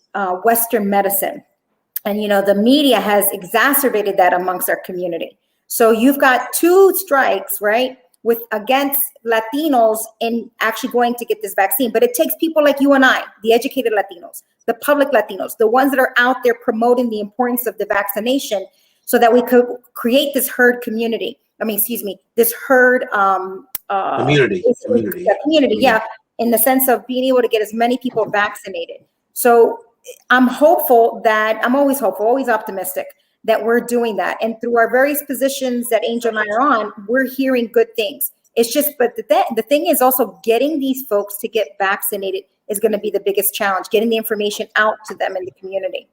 Western medicine. And, the media has exacerbated that amongst our community. So you've got two strikes, right, against Latinos in actually going to get this vaccine. But it takes people like you and I, the educated Latinos, the public Latinos, the ones that are out there promoting the importance of the vaccination so that we could create this herd community. This herd community, yeah, in the sense of being able to get as many people vaccinated. So I'm hopeful that, I'm always hopeful, always optimistic that we're doing that. And through our various positions that Angel and I are on, we're hearing good things. It's just, but the thing is also getting these folks to get vaccinated is going to be the biggest challenge, getting the information out to them in the community.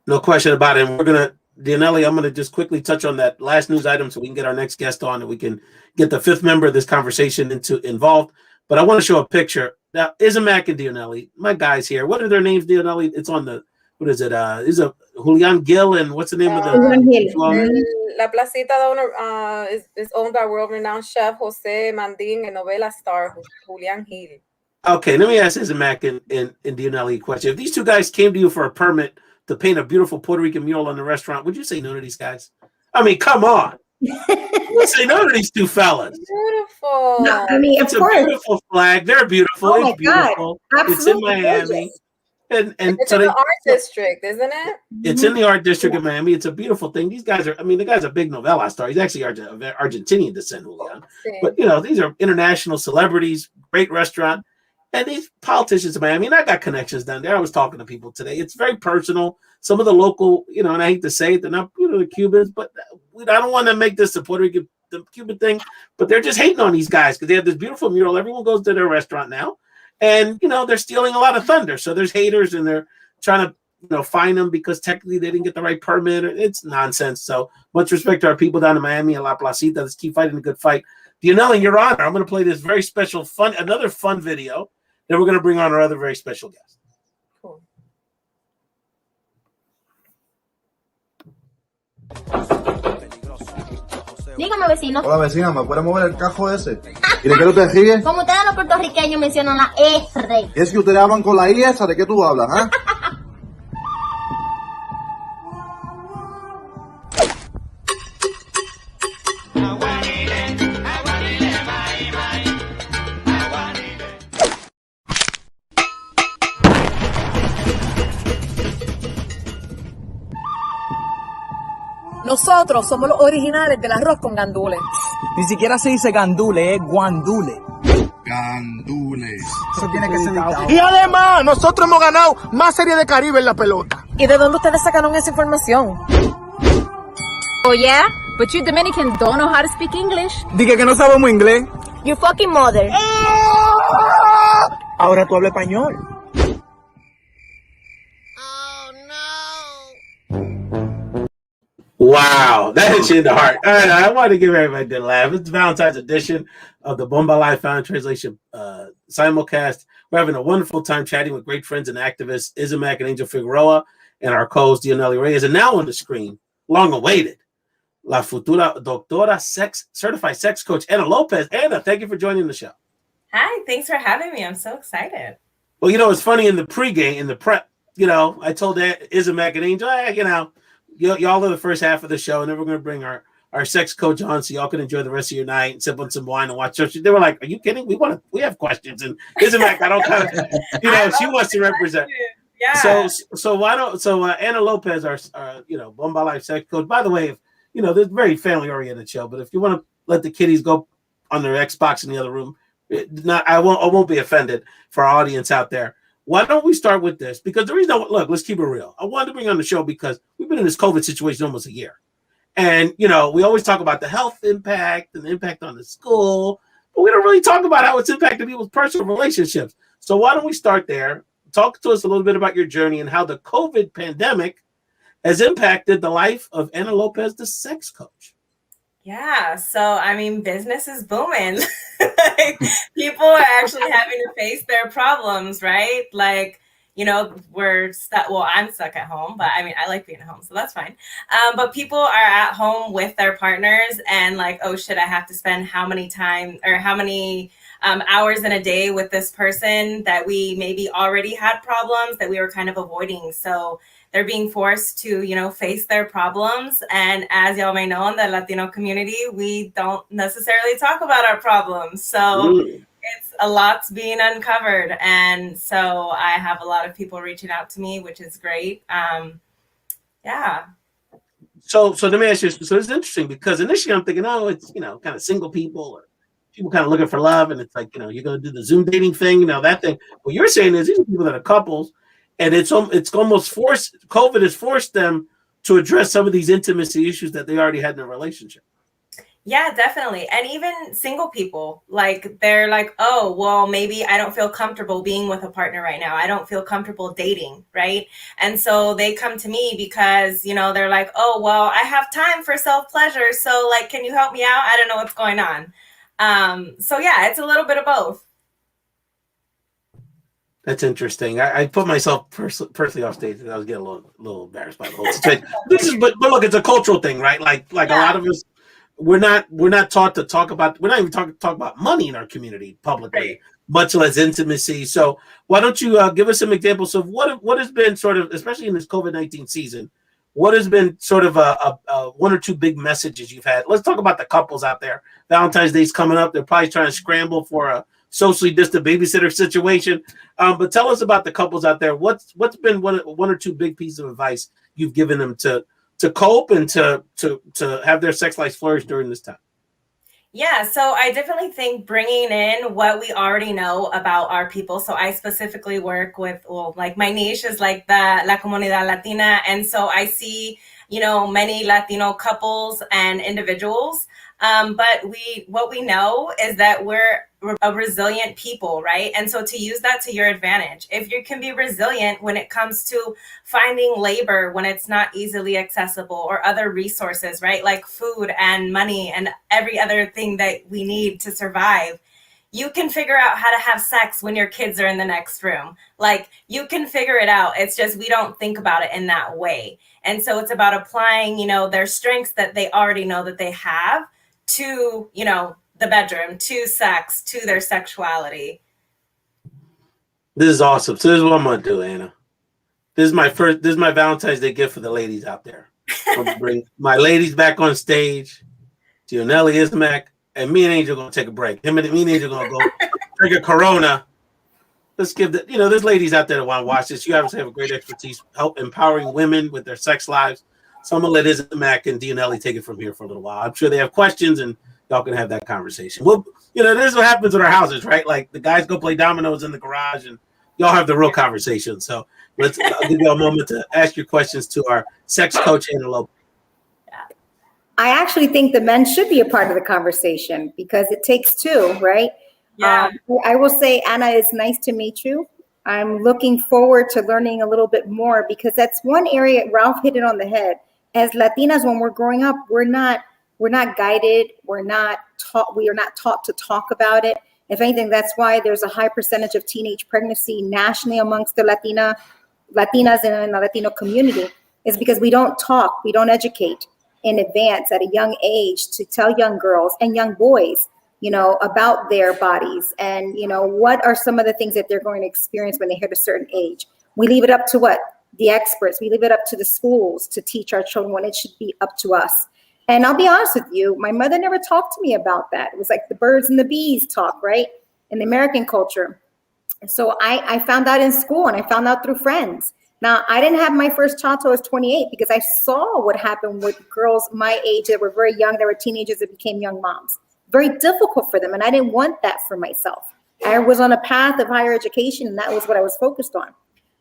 No question about it. And Dionely, I'm going to just quickly touch on that last news item so we can get our next guest on and we can get the fifth member of this conversation involved. But I want to show a picture. Now, Isamac and Dionely, my guys here. What are their names, Dionely? It's on the, what is it? Is it Julian Gill, and what's the name of the? La Placita is owned by world-renowned chef Jose Mandin and novela star Julian Gil. Okay, let me ask Isamac and Dionely a question. If these two guys came to you for a permit to paint a beautiful Puerto Rican mural in the restaurant, would you say no to these guys? I mean, come on. Let's say no to these two fellas. Beautiful. No, I mean, It's of a course. beautiful flag. They're beautiful. Oh my It's beautiful. God. It's in Absolutely Miami. gorgeous. And It's so in they, the art district, isn't it? it's in the art district of Miami. It's a beautiful thing. These guys are, I mean, the guy's a big novella star. He's actually of Argentinian descent, Julian. But, you know, these are international celebrities, great restaurant. And these politicians in Miami, and I got connections down there. I was talking to people today. It's very personal. Some of the local, you know, and I hate to say it, they're not, you know, the Cubans, but I don't want to make this the Puerto Rican, the Cuban thing, but they're just hating on these guys because they have this beautiful mural. Everyone goes to their restaurant now. And, you know, they're stealing a lot of thunder. So there's haters and they're trying to, you know, fine them because technically they didn't get the right permit. It's nonsense. So much respect to our people down in Miami and La Placita. Let's keep fighting a good fight. Dionely, Your Honor, I'm going to play this very special, another fun video. Then we're going to bring on our other very special guest. Cool. Dígame, vecino. Hola, vecina, ¿me puede mover el cajo ese? ¿Y de qué no te ríes? Como ustedes los puertorriqueños mencionan la R. Es que ustedes hablan con la I esa, ¿de qué tú hablas, ah? Nosotros somos los originales del arroz con gandules. Ni siquiera se dice gandule, es guandule. Gandules. Eso tiene que ser editado. Y además, nosotros hemos ganado más Serie de Caribe en la pelota. ¿Y de dónde ustedes sacaron esa información? Oh yeah? But you Dominicans don't know how to speak English. Dije que no sabemos inglés. Your fucking mother. Ahora tú hablas español. Wow, that hits you in the heart. All right, I wanted to give everybody a good laugh. It's Valentine's edition of the Bomba Live Found Translation simulcast. We're having a wonderful time chatting with great friends and activists, Isamac and Angel Figueroa, and our co-host, Dionely Reyes. And now on the screen, long awaited, La Futura Doctora Certified Sex Coach, Ana Lopez. Ana, thank you for joining the show. Hi, thanks for having me. I'm so excited. Well, you know, it's funny in the pregame, in the prep, you know, I told Isamac and Angel, you know, y'all are the first half of the show, and then we're going to bring our sex coach on so y'all can enjoy the rest of your night and sip on some wine and watch church. They were like, "Are you kidding? We have questions." And Isamac, I don't kind of, you know, she wants to represent. Yeah. So Ana Lopez, our you know, Bomba Life sex coach. By the way, if, you know, this is a very family oriented show, but if you want to let the kiddies go on their Xbox in the other room, I won't be offended for our audience out there. Why don't we start with this? Because the reason, look, let's keep it real. I wanted to bring on the show because we've been in this COVID situation almost a year. And, you know, we always talk about the health impact and the impact on the school, but we don't really talk about how it's impacted people's personal relationships. So why don't we start there? Talk to us a little bit about your journey and how the COVID pandemic has impacted the life of Ana Lopez, the sex coach. Yeah, so I mean, business is booming. Like, people are actually having to face their problems, right? Like, you know, we're stuck. Well, I'm stuck at home, but I mean, I like being at home, so that's fine. But people are at home with their partners and like, oh shit, I have to spend how many hours in a day with this person that we maybe already had problems that we were kind of avoiding. So they're being forced to, you know, face their problems. And as y'all may know, in the Latino community, we don't necessarily talk about our problems. So it's a lot's being uncovered. And so I have a lot of people reaching out to me, which is great. Yeah. So let me ask you, so it's interesting because initially I'm thinking, oh, it's, you know, kind of single people or people kind of looking for love. And it's like, you know, you're going to do the Zoom dating thing, you know, that thing. What you're saying is these are people that are couples. And it's almost forced, COVID has forced them to address some of these intimacy issues that they already had in a relationship. Yeah, definitely. And even single people, like they're like, oh, well, maybe I don't feel comfortable being with a partner right now. I don't feel comfortable dating, right? And so they come to me because, you know, they're like, oh, well, I have time for self-pleasure. So like, can you help me out? I don't know what's going on. So yeah, it's a little bit of both. That's interesting. I put myself personally off stage because I was getting a little embarrassed by the whole situation. But look, it's a cultural thing, right? Like a lot of us, we're not taught to talk about. We're not even talk about money in our community publicly. Right. much less intimacy. So why don't you give us some examples of what has been sort of, especially in this COVID-19 season, what has been sort of a one or two big messages you've had? Let's talk about the couples out there. Valentine's Day's coming up. They're probably trying to scramble for a socially distant babysitter situation. But tell us about the couples out there. What's been one or two big pieces of advice you've given them to cope and to have their sex life flourish during this time? Yeah, so I definitely think bringing in what we already know about our people. So I specifically work with, well, like my niche is like the La Comunidad Latina. And so I see, many Latino couples and individuals. But what we know is that we're a resilient people, right? And so to use that to your advantage, if you can be resilient when it comes to finding labor, when it's not easily accessible, or other resources, right? Like food and money and every other thing that we need to survive, you can figure out how to have sex when your kids are in the next room. Like, you can figure it out. It's just we don't think about it in that way. And so it's about applying, their strengths that they already know that they have to, the bedroom, to sex, to their sexuality. This is awesome. So this is what I'm gonna do, Anna. This is my Valentine's Day gift for the ladies out there. I'm gonna bring my ladies back on stage. Dionely, Isamac, and me and Angel are gonna take a break. Me and Angel are gonna go drink a Corona. Let's give there's ladies out there that want to watch this. You obviously have a great expertise, help empowering women with their sex lives. So I'm gonna let Isamac and Dionely take it from here for a little while. I'm sure they have questions, and y'all can have that conversation. Well, this is what happens in our houses, right? Like, the guys go play dominoes in the garage, and y'all have the real conversation. So I'll give you a moment to ask your questions to our sex coach, Anna Lopez. I actually think the men should be a part of the conversation because it takes two, right? Yeah. I will say, Anna, it's nice to meet you. I'm looking forward to learning a little bit more because that's one area Ralph hit it on the head. As Latinas, when we're growing up, we're not guided. We are not taught to talk about it. If anything, that's why there's a high percentage of teenage pregnancy nationally amongst the Latinas in the Latino community, is because we don't talk, we don't educate in advance at a young age to tell young girls and young boys, about their bodies and, what are some of the things that they're going to experience when they hit a certain age. We leave it up to what? The experts. We leave it up to the schools to teach our children when it should be up to us. And I'll be honest with you, my mother never talked to me about that. It was like the birds and the bees talk, right? In the American culture. So I found out in school and I found out through friends. Now, I didn't have my first child till I was 28 because I saw what happened with girls my age that were very young, that were teenagers that became young moms. Very difficult for them. And I didn't want that for myself. I was on a path of higher education and that was what I was focused on.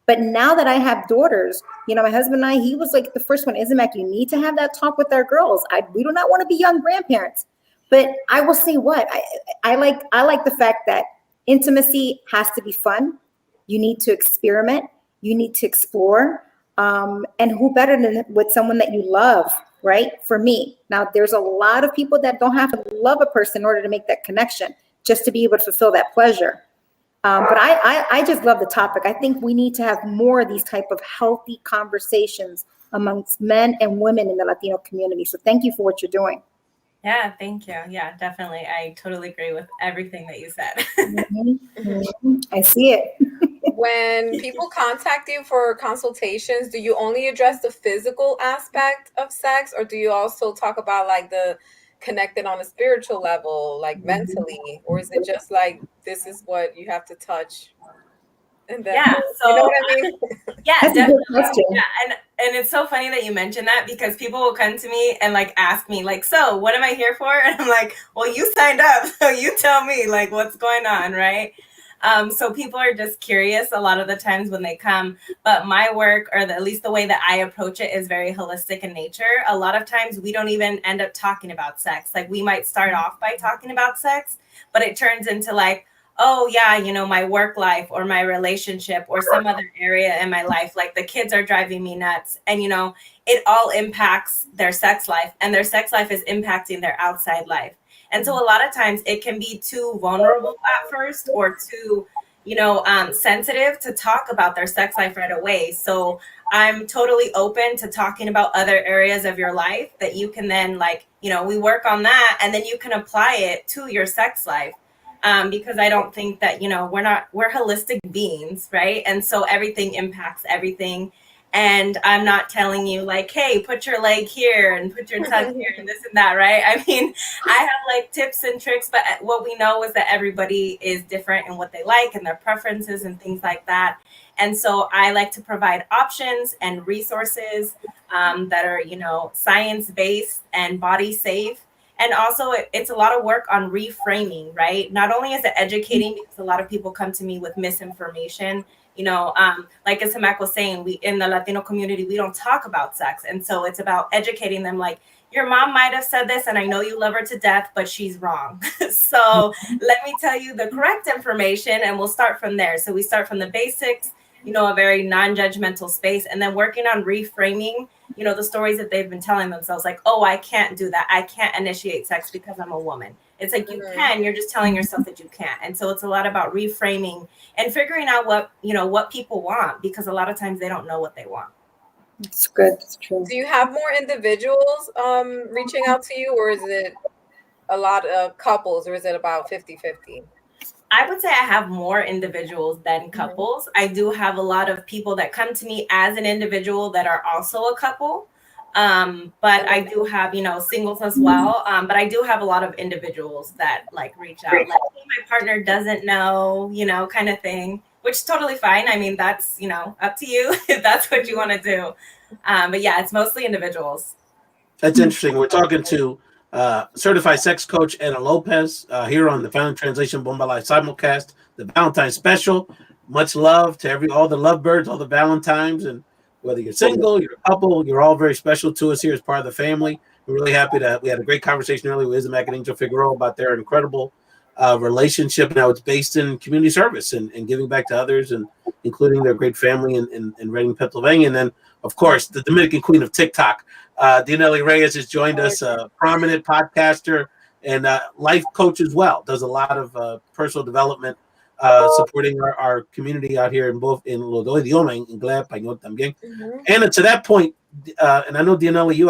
But now that I have daughters, my husband and I, he was like the first one, Isamac, you need to have that talk with our girls. We do not want to be young grandparents. But I will say what, I like the fact that intimacy has to be fun. You need to experiment. You need to explore. And who better than with someone that you love, right? For me. Now, there's a lot of people that don't have to love a person in order to make that connection, just to be able to fulfill that pleasure. But I just love the topic. I think we need to have more of these type of healthy conversations amongst men and women in the Latino community. So thank you for what you're doing. Yeah, thank you. Yeah, definitely. I totally agree with everything that you said. I see it. When people contact you for consultations, do you only address the physical aspect of sex, or do you also talk about like the connected on a spiritual level, like mentally, or is it just like this is what you have to touch? And then, so you know what I mean? Yeah, That's a definitely. good question. Yeah, and it's so funny that you mentioned that because people will come to me and like ask me like, so what am I here for? And I'm like, well, you signed up, so you tell me like what's going on, right? So people are just curious a lot of the times when they come, but my work, or at least the way that I approach it, is very holistic in nature. A lot of times we don't even end up talking about sex. Like, we might start off by talking about sex, but it turns into like, oh yeah, my work life or my relationship or some other area in my life, like the kids are driving me nuts. And, it all impacts their sex life, and their sex life is impacting their outside life. And so a lot of times it can be too vulnerable at first, or too, sensitive to talk about their sex life right away. So I'm totally open to talking about other areas of your life that you can then we work on that, and then you can apply it to your sex life. because I don't think that, we're holistic beings, right? And so everything impacts everything. And I'm not telling you like, hey, put your leg here and put your tongue here and this and that, right? I mean, I have like tips and tricks, but what we know is that everybody is different in what they like and their preferences and things like that. And so I like to provide options and resources that are, science-based and body safe. And also it's a lot of work on reframing, right? Not only is it educating, because a lot of people come to me with misinformation, like Isamac was saying, we in the Latino community, we don't talk about sex. And so it's about educating them like, your mom might have said this and I know you love her to death, but she's wrong. So let me tell you the correct information and we'll start from there. So we start from the basics, a very non-judgmental space, and then working on reframing, the stories that they've been telling themselves, like, oh, I can't do that. I can't initiate sex because I'm a woman. It's like, you can, you're just telling yourself that you can't. And so it's a lot about reframing and figuring out what people want, because a lot of times they don't know what they want. It's good. It's true. Do you have more individuals reaching out to you, or is it a lot of couples, or is it about 50-50? I would say I have more individuals than couples. I do have a lot of people that come to me as an individual that are also a couple. But I do have, singles as well. But I do have a lot of individuals that like reach out, like, hey, my partner doesn't know, kind of thing, which is totally fine. I mean, that's, up to you if that's what you want to do. But yeah, it's mostly individuals. That's interesting. We're talking to certified sex coach Ana Lopez here on the Final Translation Bomba Life simulcast, the Valentine's Special. Much love to all the lovebirds, all the Valentines, and whether you're single, you're a couple, you're all very special to us here as part of the family. We're really happy that we had a great conversation earlier with Isamac and Angel Figueroa about their incredible relationship. Now it's based in community service and giving back to others, and including their great family in Reading, Pennsylvania. And then, of course, the Dominican queen of TikTok, Dionely Reyes, has joined us, a prominent podcaster and life coach as well. Does a lot of personal development, supporting our community out here in los dos idiomas, inglés, español también. And to that point, and I know, Dionely, you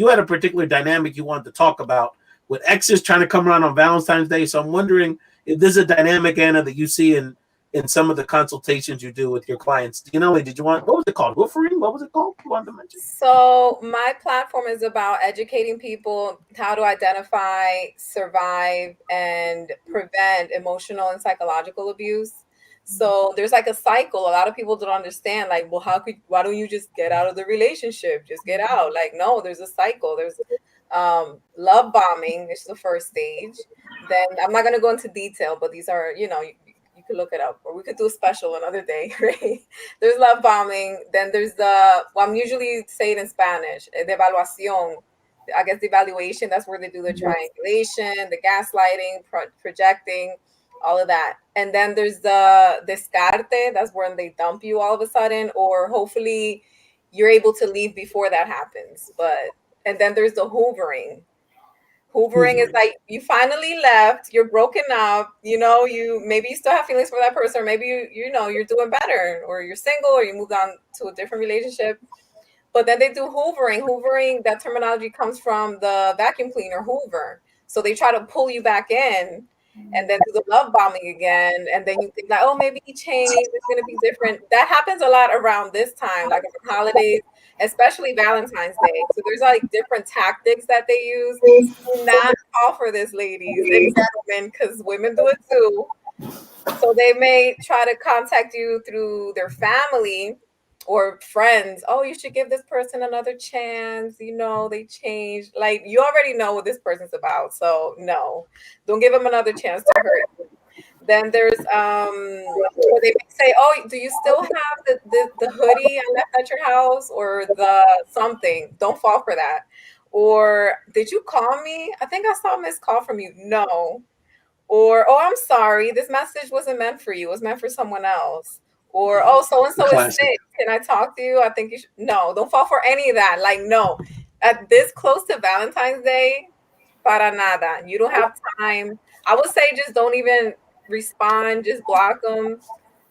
had a particular dynamic you wanted to talk about with exes trying to come around on Valentine's Day. So I'm wondering if this is a dynamic, Anna, that you see in some of the consultations you do with your clients. Dionely, what was it called? Woofering? What was it called? You wanted to mention? So my platform is about educating people how to identify, survive, and prevent emotional and psychological abuse. So there's like a cycle. A lot of people don't understand, like, well, why don't you just get out of the relationship? Just get out. Like, no, there's a cycle. There's love bombing is the first stage. Then I'm not going to go into detail, but these are, you could look it up, or we could do a special another day, right? There's love bombing. Then there's I'm usually saying in Spanish, devaluación. I guess the evaluation, that's where they do the triangulation, the gaslighting, projecting, all of that. And then there's the descarte. That's when they dump you all of a sudden, or hopefully you're able to leave before that happens. And then there's the hoovering. Hoovering is like, you finally left, you're broken up, maybe you still have feelings for that person, or maybe you're doing better, or you're single, or you moved on to a different relationship. But then they do hoovering. Hoovering, that terminology comes from the vacuum cleaner, Hoover. So they try to pull you back in, and then do the love bombing again. And then you think like, oh, maybe he changed, it's going to be different. That happens a lot around this time, like on holidays, especially Valentine's Day. So there's like different tactics that they use. Do not fall for this, ladies and gentlemen, because women do it too. So they may try to contact you through their family or friends. Oh, you should give this person another chance. They changed. Like, you already know what this person's about. So no, don't give them another chance to hurt you. Then there's where they say, oh, do you still have the hoodie I left at your house, or the something? Don't fall for that. Or, did you call me? I think I saw a missed call from you. No. Or, oh, I'm sorry, this message wasn't meant for you. It was meant for someone else. Or, oh, so-and-so is sick. Can I talk to you? I think you should. No, don't fall for any of that. Like, no. At this close to Valentine's Day, para nada. You don't have time. I would say just don't even respond. Just block them.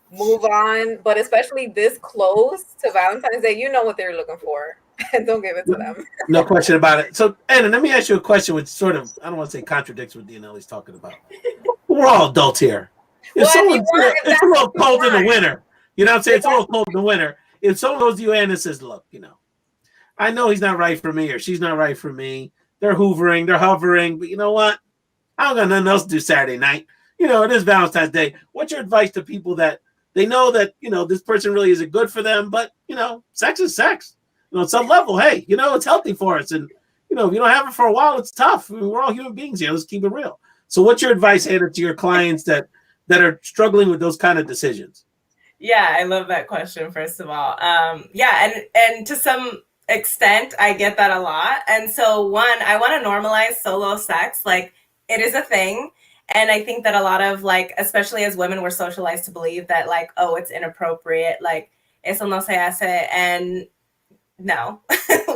Move on. But especially this close to Valentine's Day, you know what they're looking for. And don't give it to them. No question about it. So, Anna, let me ask you a question which sort of, I don't want to say contradicts what Dionely's talking about. We're all adults here. If someone, it's a little cold in the winter. You know what I'm saying? It's a little cold in the winter. If someone goes to you and says, look, I know he's not right for me or she's not right for me. They're hoovering, they're hovering, but you know what? I don't got nothing else to do Saturday night. It is Valentine's Day. What's your advice to people that they know that, this person really isn't good for them, but, sex is sex. At some level, hey, it's healthy for us. And, if you don't have it for a while, it's tough. I mean, we're all human beings here. Let's keep it real. So what's your advice, Hannah, to your clients that are struggling with those kind of decisions? Yeah, I love that question, first of all. And to some extent, I get that a lot. And so one, I want to normalize solo sex. Like, it is a thing. And I think that a lot of, like, especially as women, we're socialized to believe that, like, oh, it's inappropriate. Like, eso no se hace. And no,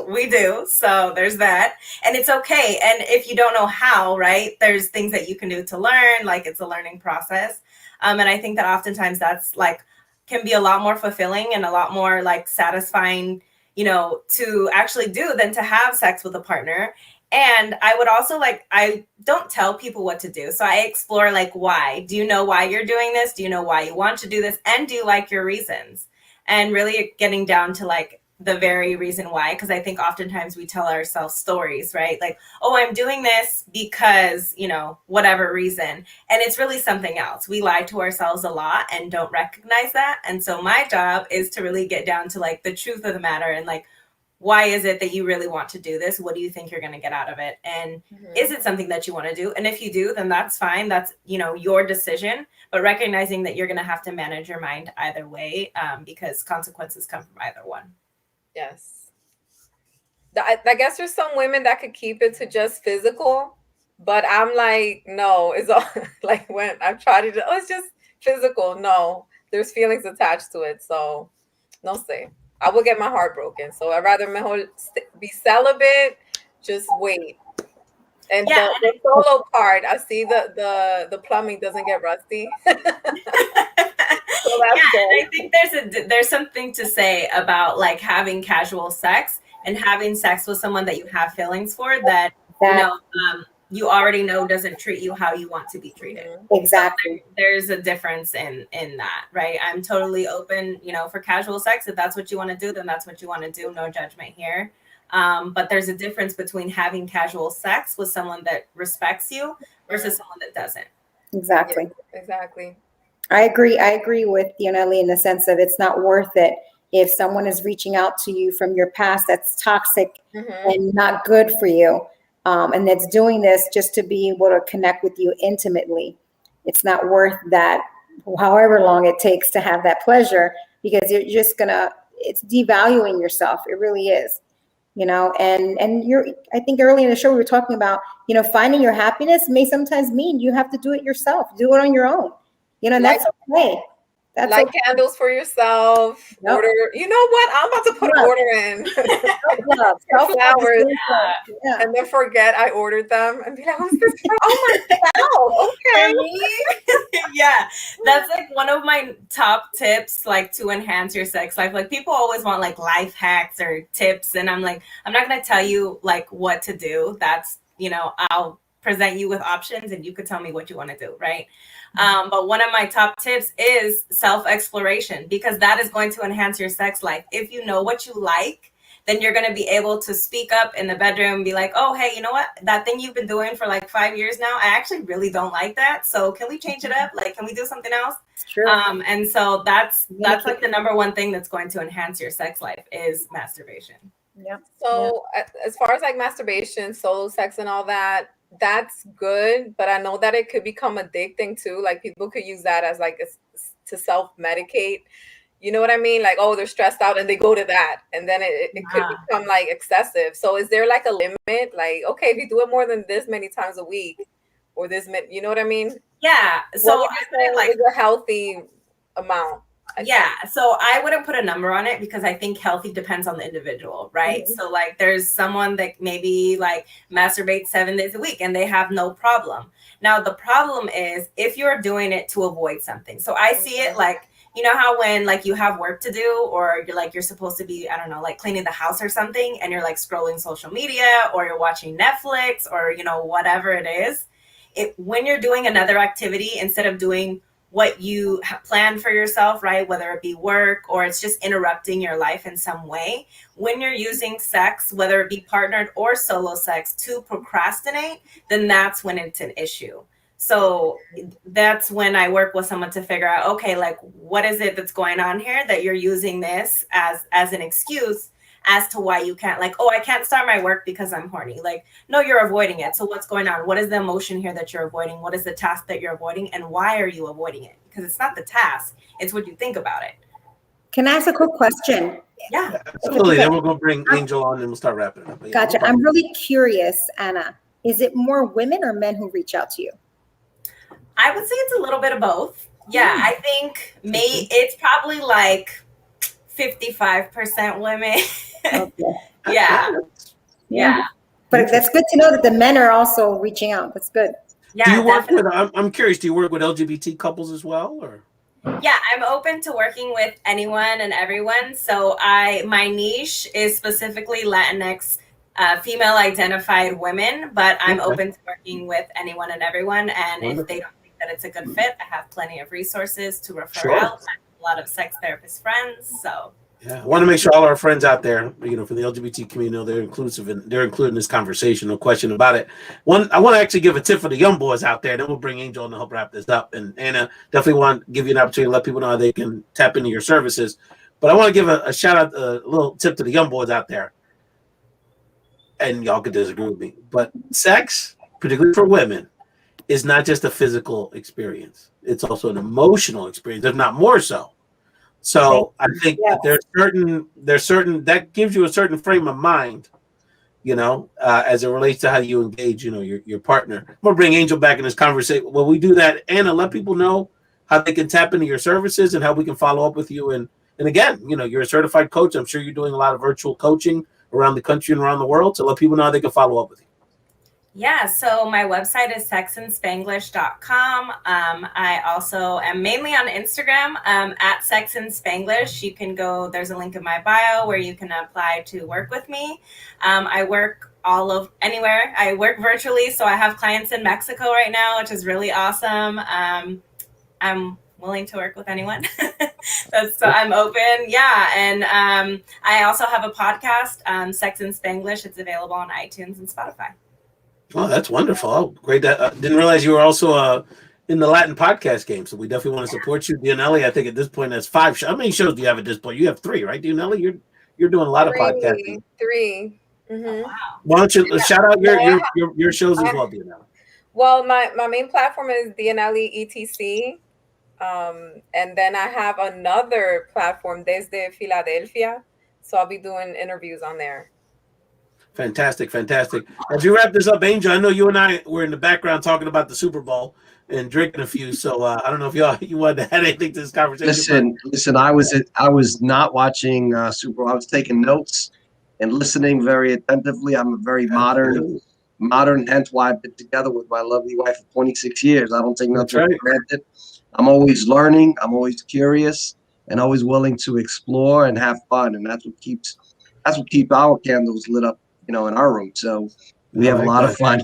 we do. So there's that. And it's okay. And if you don't know how, right, there's things that you can do to learn. Like, it's a learning process. And I think that oftentimes that's, like, can be a lot more fulfilling and a lot more, like, satisfying, to actually do than to have sex with a partner. And I would also, like, I don't tell people what to do. So I explore, like, why? Do you know why you're doing this? Do you know why you want to do this? And do you like your reasons? And really getting down to, like, the very reason why, because I think oftentimes we tell ourselves stories, right? Like, oh, I'm doing this because, whatever reason. And it's really something else. We lie to ourselves a lot and don't recognize that. And so my job is to really get down to, like, the truth of the matter and, like, why is it that you really want to do this? What do you think you're going to get out of it? And is it something that you want to do? And if you do, then that's fine. That's, your decision. But recognizing that you're going to have to manage your mind either way, because consequences come from either one. Yes. I guess there's some women that could keep it to just physical, but I'm like, no, it's all like when I've tried to do, it's just physical. No, there's feelings attached to it. So no say. I will get my heart broken. So I'd rather mejor be celibate, just wait. And the solo part, I see the plumbing doesn't get rusty. So that's good. And I think there's something to say about, like, having casual sex and having sex with someone that you have feelings for that you already know doesn't treat you how you want to be treated. Exactly. So there's a difference in that, right? I'm totally open, for casual sex. If that's what you want to do, then that's what you want to do. No judgment here. But there's a difference between having casual sex with someone that respects you versus someone that doesn't. Exactly. Yeah, exactly. I agree with Dionely in the sense of it's not worth it if someone is reaching out to you from your past that's toxic and not good for you. And that's doing this just to be able to connect with you intimately. It's not worth that, however long it takes to have that pleasure, because you're just it's devaluing yourself. It really is, and I think early in the show, we were talking about, finding your happiness may sometimes mean you have to do it yourself, do it on your own, and that's okay. That's light okay. candles for yourself. Yep. Order. You know what? I'm about to put an order in. Flowers. Yeah. And then forget I ordered them and be like, who's this from? Oh my God. Okay. Yeah. That's, like, one of my top tips, like, to enhance your sex life. Like, people always want, like, life hacks or tips. And I'm like, I'm not going to tell you, like, what to do. That's, I'll present you with options and you could tell me what you want to do. Right. But one of my top tips is self-exploration, because that is going to enhance your sex life. If you know what you like, then you're going to be able to speak up in the bedroom and be like, oh, hey, you know what? That thing you've been doing for, like, 5 years now, I actually really don't like that. So can we change it up? Like, can we do something else? True. And so that's like the number one thing that's going to enhance your sex life is masturbation. Yeah. So as far as, like, masturbation, solo sex and all that, that's good, but I know that it could become addicting too. Like, people could use that as, like, to self-medicate. You know what I mean? Like, oh, they're stressed out and they go to that, and then it could become, like, excessive. So is there, like, a limit? Like, okay, if you do it more than this many times a week, or this, you know what I mean? Yeah. So what would you say, like, is a healthy amount? Yeah. So I wouldn't put a number on it, because I think healthy depends on the individual, right? Mm-hmm. So, like, there's someone that maybe, like, masturbates 7 days a week and they have no problem. Now, the problem is if you're doing it to avoid something. So I see it like, you know how when, like, you have work to do, or you're supposed to be, I don't know, like, cleaning the house or something, and you're, like, scrolling social media, or you're watching Netflix, or, whatever it is. when you're doing another activity, instead of doing what you planned for yourself, right? Whether it be work or it's just interrupting your life in some way. When you're using sex, whether it be partnered or solo sex, to procrastinate, then that's when it's an issue. So that's when I work with someone to figure out, okay, like, what is it that's going on here that you're using this as an excuse as to why you can't, like, oh, I can't start my work because I'm horny. Like, no, you're avoiding it. So what's going on? What is the emotion here that you're avoiding? What is the task that you're avoiding? And why are you avoiding it? Because it's not the task. It's what you think about it. Can I ask a quick question? Yeah. Absolutely. Then we're going to bring Angel on and we'll start wrapping it up. But Gotcha. I'm really curious, Anna. Is it more women or men who reach out to you? I would say it's a little bit of both. Yeah, I think it's probably like 55% women. Okay. Yeah. But that's good to know that the men are also reaching out. That's good. Yeah. Do you work with? I'm curious. Do you work with LGBT couples as well, or? Yeah, I'm open to working with anyone and everyone. So my niche is specifically Latinx, female identified women, but I'm open to working with anyone and everyone. And if they don't think that it's a good fit, I have plenty of resources to refer out. I have a lot of sex therapist friends. So yeah, I want to make sure all our friends out there, for the LGBT community, they're inclusive and they're included in this conversation. No question about it. I want to actually give a tip for the young boys out there. Then we'll bring Angel on to help wrap this up. And Anna, definitely want to give you an opportunity to let people know how they can tap into your services. But I want to give a shout out, a little tip to the young boys out there. And y'all could disagree with me, but sex, particularly for women, is not just a physical experience. It's also an emotional experience, if not more so. So I think that there's certain that gives you a certain frame of mind, as it relates to how you engage, your partner. I'm gonna bring Angel back in this conversation. Well, we do that, Anna, let people know how they can tap into your services and how we can follow up with you. And again, you're a certified coach. I'm sure you're doing a lot of virtual coaching around the country and around the world. So let people know how they can follow up with you. Yeah, so my website is sexandspanglish.com. I also am mainly on Instagram at sexandspanglish. You can go, there's a link in my bio where you can apply to work with me. I work anywhere. I work virtually, so I have clients in Mexico right now, which is really awesome. I'm willing to work with anyone. So I'm open. Yeah. And I also have a podcast, Sex and Spanglish. It's available on iTunes and Spotify. Oh, that's wonderful. Oh, great. Didn't realize you were also in the Latin podcast game. So we definitely want to support you. Dionely, I think at this point that's 5 shows. How many shows do you have at this point? You have 3, right, Dionely? You're doing a lot of podcasting. 3. Mm-hmm. Oh, wow. Why don't you shout out your shows as well, Dionely? Well, my main platform is Dionely ETC. And then I have another platform, Desde Philadelphia. So I'll be doing interviews on there. Fantastic. As you wrap this up, Angel, I know you and I were in the background talking about the Super Bowl and drinking a few. So I don't know if you wanted to add anything to this conversation. Listen. I was not watching Super Bowl. I was taking notes and listening very attentively. I'm a very modern, hence why I've been together with my lovely wife for 26 years. I don't take nothing for granted. I'm always learning. I'm always curious and always willing to explore and have fun. And that's what keeps our candles lit up, in our room. So we have a lot of fun.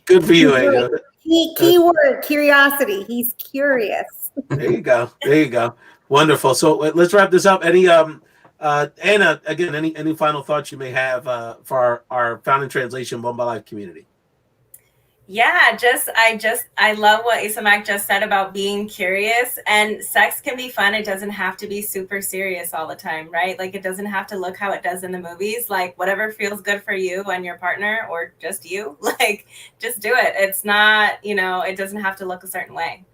Good for you, Angel. Keyword, curiosity. He's curious. There you go. Wonderful. So let's wrap this up. Any Anna, again, any final thoughts you may have for our Found in Translation Bomba Life community? Yeah, I love what Isamac just said about being curious, and sex can be fun. It doesn't have to be super serious all the time, right? Like, it doesn't have to look how it does in the movies. Like, whatever feels good for you and your partner, or just you, like, just do it. It's not, it doesn't have to look a certain way.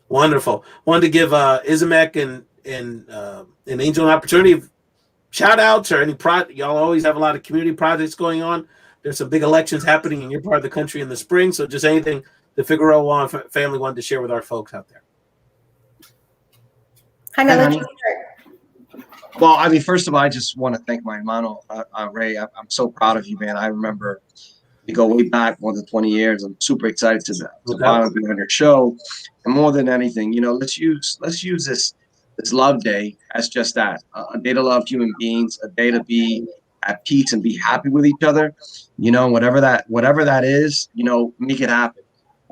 Wonderful. Wanted to give Isamac and Angel an opportunity of shout outs or any y'all always have a lot of community projects going on. There's some big elections happening in your part of the country in the spring. So just anything the Figueroa family wanted to share with our folks out there. Hannah, let you start. Well, first of all, I just want to thank my hermano, Ray. I'm so proud of you, man. I remember we go way back more than 20 years. I'm super excited to finally be on your show. And more than anything, let's use this love day as just that, a day to love human beings, a day to be at peace and be happy with each other, whatever that is, make it happen.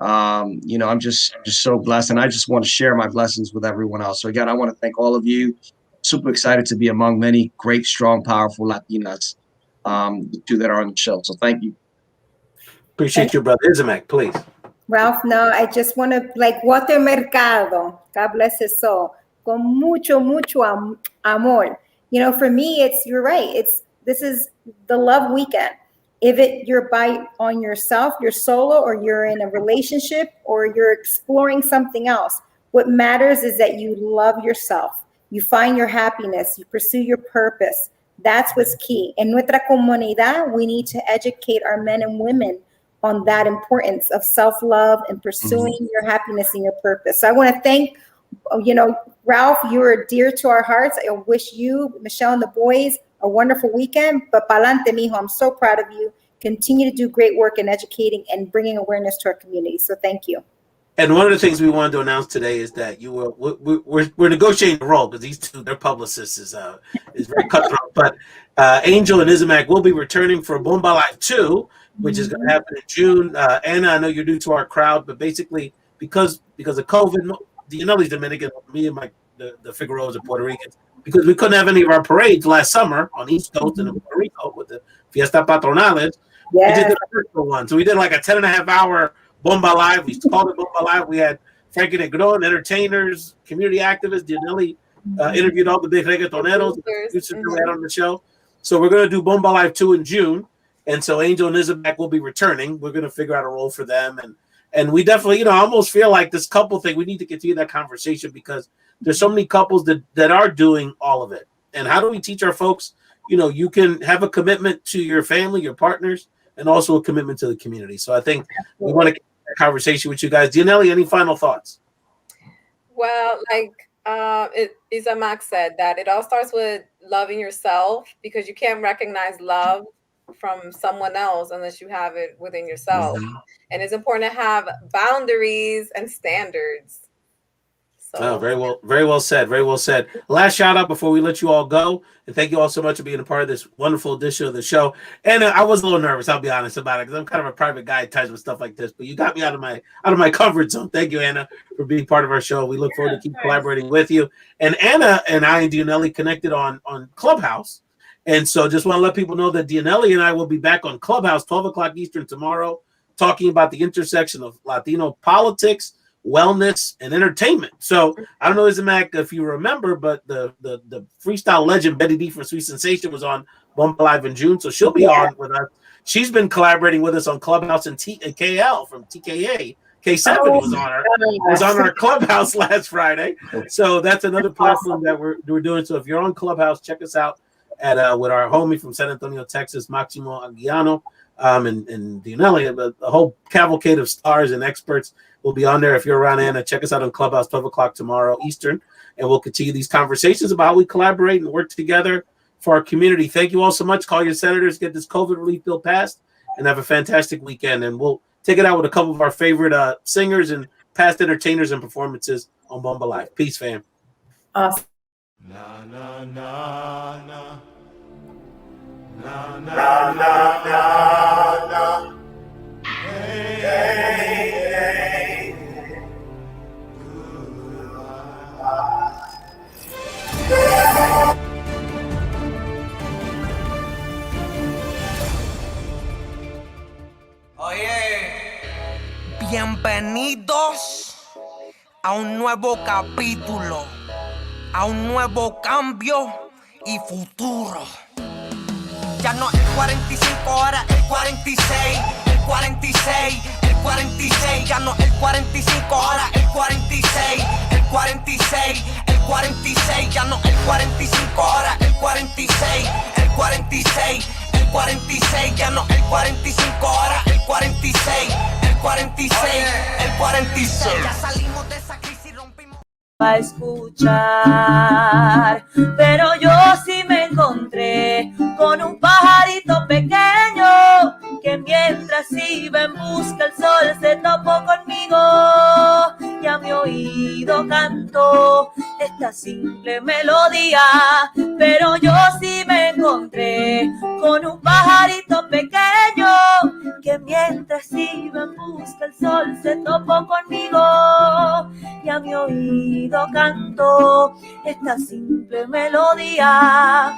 I'm just so blessed, and I just want to share my blessings with everyone else. So again, I want to thank all of you. Super excited to be among many great, strong, powerful Latinas that are on the show. So thank you. Appreciate you, brother. Isamac, please. Ralph, no, I just want to, like, Water Mercado, God bless his soul, con mucho, mucho amor. For me, you're right. This is the love weekend. If you're on yourself, you're solo, or you're in a relationship, or you're exploring something else, what matters is that you love yourself. You find your happiness. You pursue your purpose. That's what's key. In nuestra comunidad, we need to educate our men and women on that importance of self-love and pursuing your happiness and your purpose. So I want to thank, Ralph, you are dear to our hearts. I wish you, Michelle, and the boys a wonderful weekend. But pa'lante, mijo, I'm so proud of you. Continue to do great work in educating and bringing awareness to our community. So thank you. And one of the things we wanted to announce today is that we're negotiating the role, because these two, their publicist is very cutthroat. But Angel and Isamac will be returning for Bomba Live 2, which is going to happen in June. Anna, I know you're new to our crowd, but basically because of COVID, Dionely's Dominican, me and the Figueroas are Puerto Ricans, because we couldn't have any of our parades last summer on the East Coast and in Puerto Rico with the Fiesta Patronales. We just did a virtual one. So we did like a 10.5-hour Bomba Live. We called it Bomba Live. We had Frankie Negron, entertainers, community activists. Dionely interviewed all the big reggaetoneros we had on the show. So we're going to do Bomba Live 2 in June. And so Angel and Isamac will be returning. We're going to figure out a role for them. And we definitely, I almost feel like this couple thing, we need to continue that conversation, because there's so many couples that are doing all of it. And how do we teach our folks, you can have a commitment to your family, your partners, and also a commitment to the community. So I think we want to get that conversation with you guys. Dionely, any final thoughts? Well, like Isamac said, that it all starts with loving yourself, because you can't recognize love from someone else unless you have it within yourself. And it's important to have boundaries and standards. So very well said. Very well said. Last shout out before we let you all go, and thank you all so much for being a part of this wonderful edition of the show. And I was a little nervous, I'll be honest about it, because I'm kind of a private guy at times with stuff like this. But you got me out of my comfort zone. Thank you, Anna, for being part of our show. We look forward to keep collaborating with you. And Anna and I and Dionely connected on Clubhouse. And so just want to let people know that Dionely and I will be back on Clubhouse 12 o'clock Eastern tomorrow, talking about the intersection of Latino politics, wellness, and entertainment. So I don't know, Isamac, if you remember, but the freestyle legend Betty D from Sweet Sensation was on Bomba Live in June, so she'll be on with us. She's been collaborating with us on Clubhouse and KL from TKA. K7 was on our Clubhouse last Friday. So that's another platform that we're doing. So if you're on Clubhouse, check us out at with our homie from San Antonio, Texas, Maximo Aguiano, and Dionely. The whole cavalcade of stars and experts will be on there. If you're around, Anna, check us out on Clubhouse 12 o'clock tomorrow Eastern, and we'll continue these conversations about how we collaborate and work together for our community. Thank you all so much. Call your senators, get this COVID relief bill passed, and have a fantastic weekend. And we'll take it out with a couple of our favorite singers and past entertainers and performances on Bomba Live. Peace, fam. Awesome. Na na na na na na na na na. Hey, hey, hey. Oye, bienvenidos a un nuevo capítulo, a un nuevo cambio y futuro. Ya no el 45, ahora el 46, el 46, el 46. Ya no el 45, ahora el 46, el 46, el 46. Ya no el 45, ahora el 46, el 46, el 46. Ya no el 45, ahora el 46, el 46, el 46. Ya salimos de esa crisis, rompimos. A escuchar, pero yo sí me encontré con un pajarito pequeño que mientras iba en busca del sol se topó conmigo y a mi oído cantó esta simple melodía. Pero yo sí me encontré con un pajarito pequeño que mientras iba en busca el sol se topó conmigo y a mi oído cantó esta simple melodía.